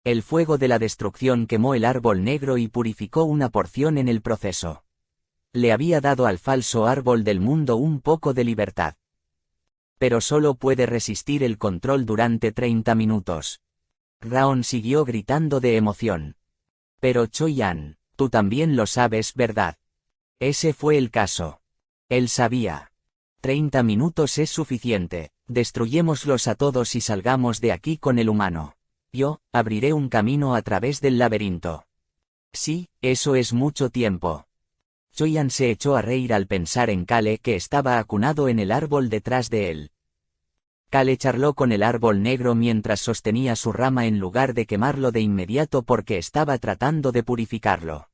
El fuego de la destrucción quemó el árbol negro y purificó una porción en el proceso. Le había dado al falso árbol del mundo un poco de libertad. Pero solo puede resistir el control durante 30 minutos. Raon siguió gritando de emoción. Pero Choi-an, tú también lo sabes, ¿verdad? Ese fue el caso. Él sabía. 30 minutos es suficiente, destruyémoslos a todos y salgamos de aquí con el humano. Yo, abriré un camino a través del laberinto. Sí, eso es mucho tiempo. Choi-an se echó a reír al pensar en Kale que estaba acunado en el árbol detrás de él. Kale charló con el árbol negro mientras sostenía su rama en lugar de quemarlo de inmediato porque estaba tratando de purificarlo.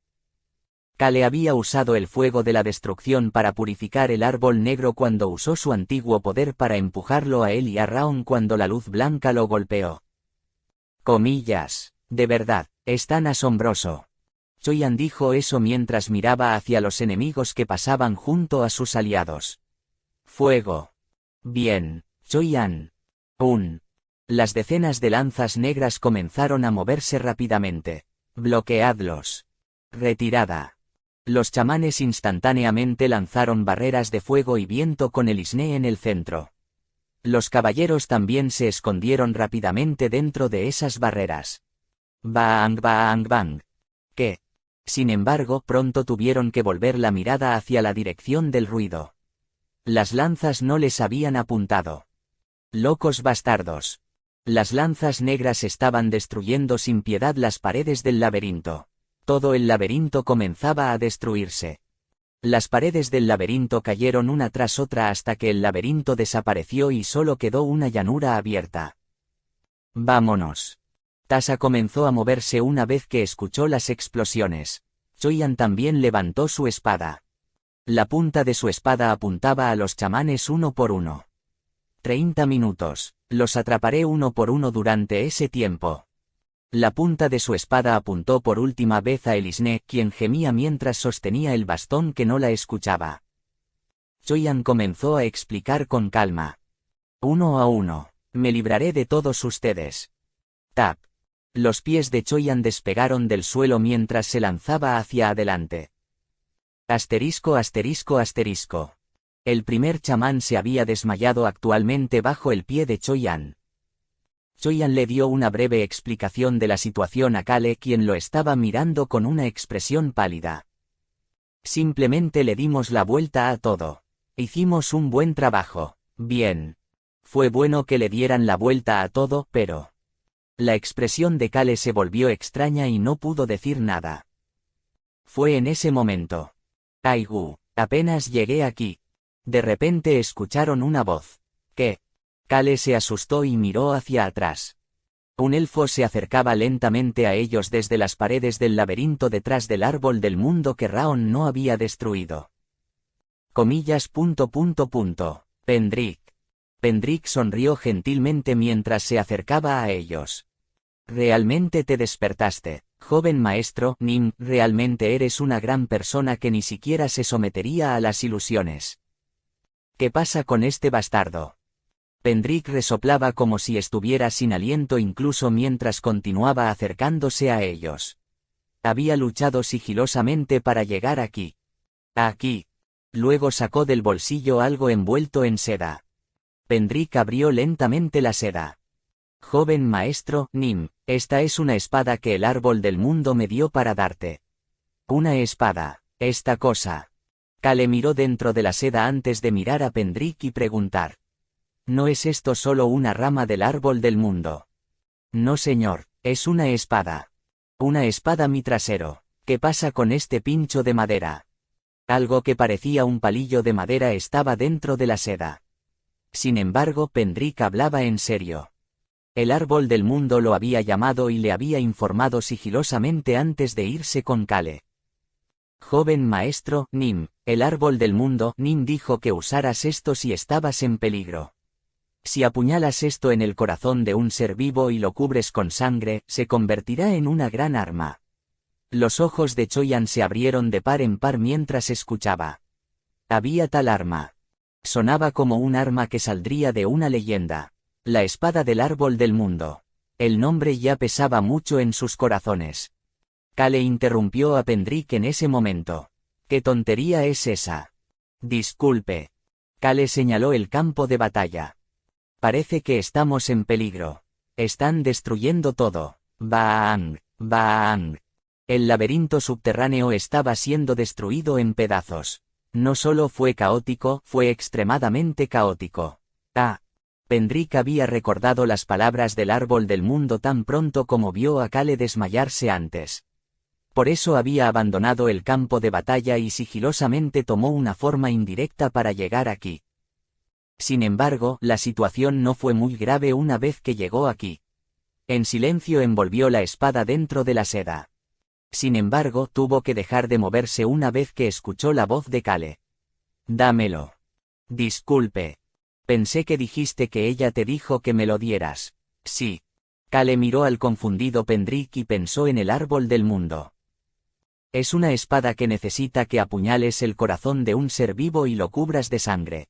Kale había usado el fuego de la destrucción para purificar el árbol negro cuando usó su antiguo poder para empujarlo a él y a Raon cuando la luz blanca lo golpeó. Comillas, de verdad, es tan asombroso. Choi-an dijo eso mientras miraba hacia los enemigos que pasaban junto a sus aliados. Fuego. Bien, Choi-an. Las decenas de lanzas negras comenzaron a moverse rápidamente. Bloqueadlos. Retirada. Los chamanes instantáneamente lanzaron barreras de fuego y viento con Elisne en el centro. Los caballeros también se escondieron rápidamente dentro de esas barreras. Bang bang bang. ¿Qué? Sin embargo, pronto tuvieron que volver la mirada hacia la dirección del ruido. Las lanzas no les habían apuntado. Locos bastardos. Las lanzas negras estaban destruyendo sin piedad las paredes del laberinto. Todo el laberinto comenzaba a destruirse. Las paredes del laberinto cayeron una tras otra hasta que el laberinto desapareció y solo quedó una llanura abierta. Vámonos. Tasa comenzó a moverse una vez que escuchó las explosiones. Choi-an también levantó su espada. La punta de su espada apuntaba a los chamanes uno por uno. 30 minutos. Los atraparé uno por uno durante ese tiempo. La punta de su espada apuntó por última vez a Elisne, quien gemía mientras sostenía el bastón que no la escuchaba. Choi-an comenzó a explicar con calma. Uno a uno. Me libraré de todos ustedes. Tap. Los pies de Choi-an despegaron del suelo mientras se lanzaba hacia adelante. Asterisco asterisco asterisco. El primer chamán se había desmayado actualmente bajo el pie de Choi-an. Choi-an le dio una breve explicación de la situación a Kale, quien lo estaba mirando con una expresión pálida. Simplemente le dimos la vuelta a todo. Hicimos un buen trabajo. Bien. Fue bueno que le dieran la vuelta a todo, pero... La expresión de Kale se volvió extraña y no pudo decir nada. Fue en ese momento. Aigu, apenas llegué aquí. De repente escucharon una voz. ¿Qué? Kale se asustó y miró hacia atrás. Un elfo se acercaba lentamente a ellos desde las paredes del laberinto detrás del árbol del mundo que Raon no había destruido. Comillas. Pendrick. Pendrick sonrió gentilmente mientras se acercaba a ellos. Realmente te despertaste, joven maestro Nim, realmente eres una gran persona que ni siquiera se sometería a las ilusiones. ¿Qué pasa con este bastardo? Pendrick resoplaba como si estuviera sin aliento incluso mientras continuaba acercándose a ellos. Había luchado sigilosamente para llegar aquí. Aquí. Luego sacó del bolsillo algo envuelto en seda. Pendrick abrió lentamente la seda. Joven maestro, Nim, esta es una espada que el árbol del mundo me dio para darte. Una espada. Esta cosa. Cale miró dentro de la seda antes de mirar a Pendrick y preguntar. ¿No es esto solo una rama del árbol del mundo? No señor, es una espada. Una espada mi trasero. ¿Qué pasa con este pincho de madera? Algo que parecía un palillo de madera estaba dentro de la seda. Sin embargo, Pendrick hablaba en serio. El árbol del mundo lo había llamado y le había informado sigilosamente antes de irse con Cale. Joven maestro, Nim, el árbol del mundo, Nim dijo que usaras esto si estabas en peligro. Si apuñalas esto en el corazón de un ser vivo y lo cubres con sangre, se convertirá en una gran arma. Los ojos de Choyan se abrieron de par en par mientras escuchaba. Había tal arma. Sonaba como un arma que saldría de una leyenda. La espada del árbol del mundo. El nombre ya pesaba mucho en sus corazones. Cale interrumpió a Pendrick en ese momento. ¿Qué tontería es esa? Disculpe. Cale señaló el campo de batalla. Parece que estamos en peligro. Están destruyendo todo. Bang, bang. El laberinto subterráneo estaba siendo destruido en pedazos. No solo fue caótico, fue extremadamente caótico. Pendrick había recordado las palabras del árbol del mundo tan pronto como vio a Cale desmayarse antes. Por eso había abandonado el campo de batalla y sigilosamente tomó una forma indirecta para llegar aquí. Sin embargo, la situación no fue muy grave una vez que llegó aquí. En silencio envolvió la espada dentro de la seda. Sin embargo, tuvo que dejar de moverse una vez que escuchó la voz de Cale. Dámelo. Disculpe. Pensé que dijiste que ella te dijo que me lo dieras. Sí. Cale miró al confundido Pendrick y pensó en el árbol del mundo. Es una espada que necesita que apuñales el corazón de un ser vivo y lo cubras de sangre.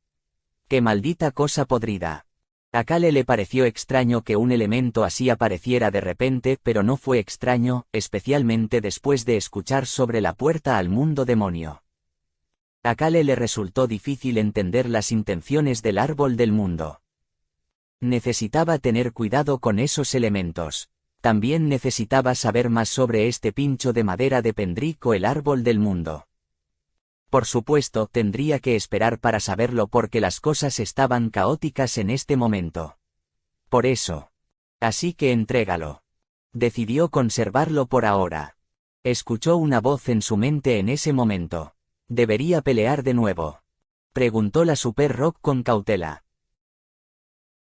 ¡Qué maldita cosa podrida! A Cale le pareció extraño que un elemento así apareciera de repente, pero no fue extraño, especialmente después de escuchar sobre la puerta al mundo demonio. A Cale le resultó difícil entender las intenciones del árbol del mundo. Necesitaba tener cuidado con esos elementos. También necesitaba saber más sobre este pincho de madera de Pendrick o el árbol del mundo. Por supuesto, tendría que esperar para saberlo porque las cosas estaban caóticas en este momento. Por eso. Así que entrégalo. Decidió conservarlo por ahora. Escuchó una voz en su mente en ese momento. ¿Debería pelear de nuevo? Preguntó la Super Rock con cautela.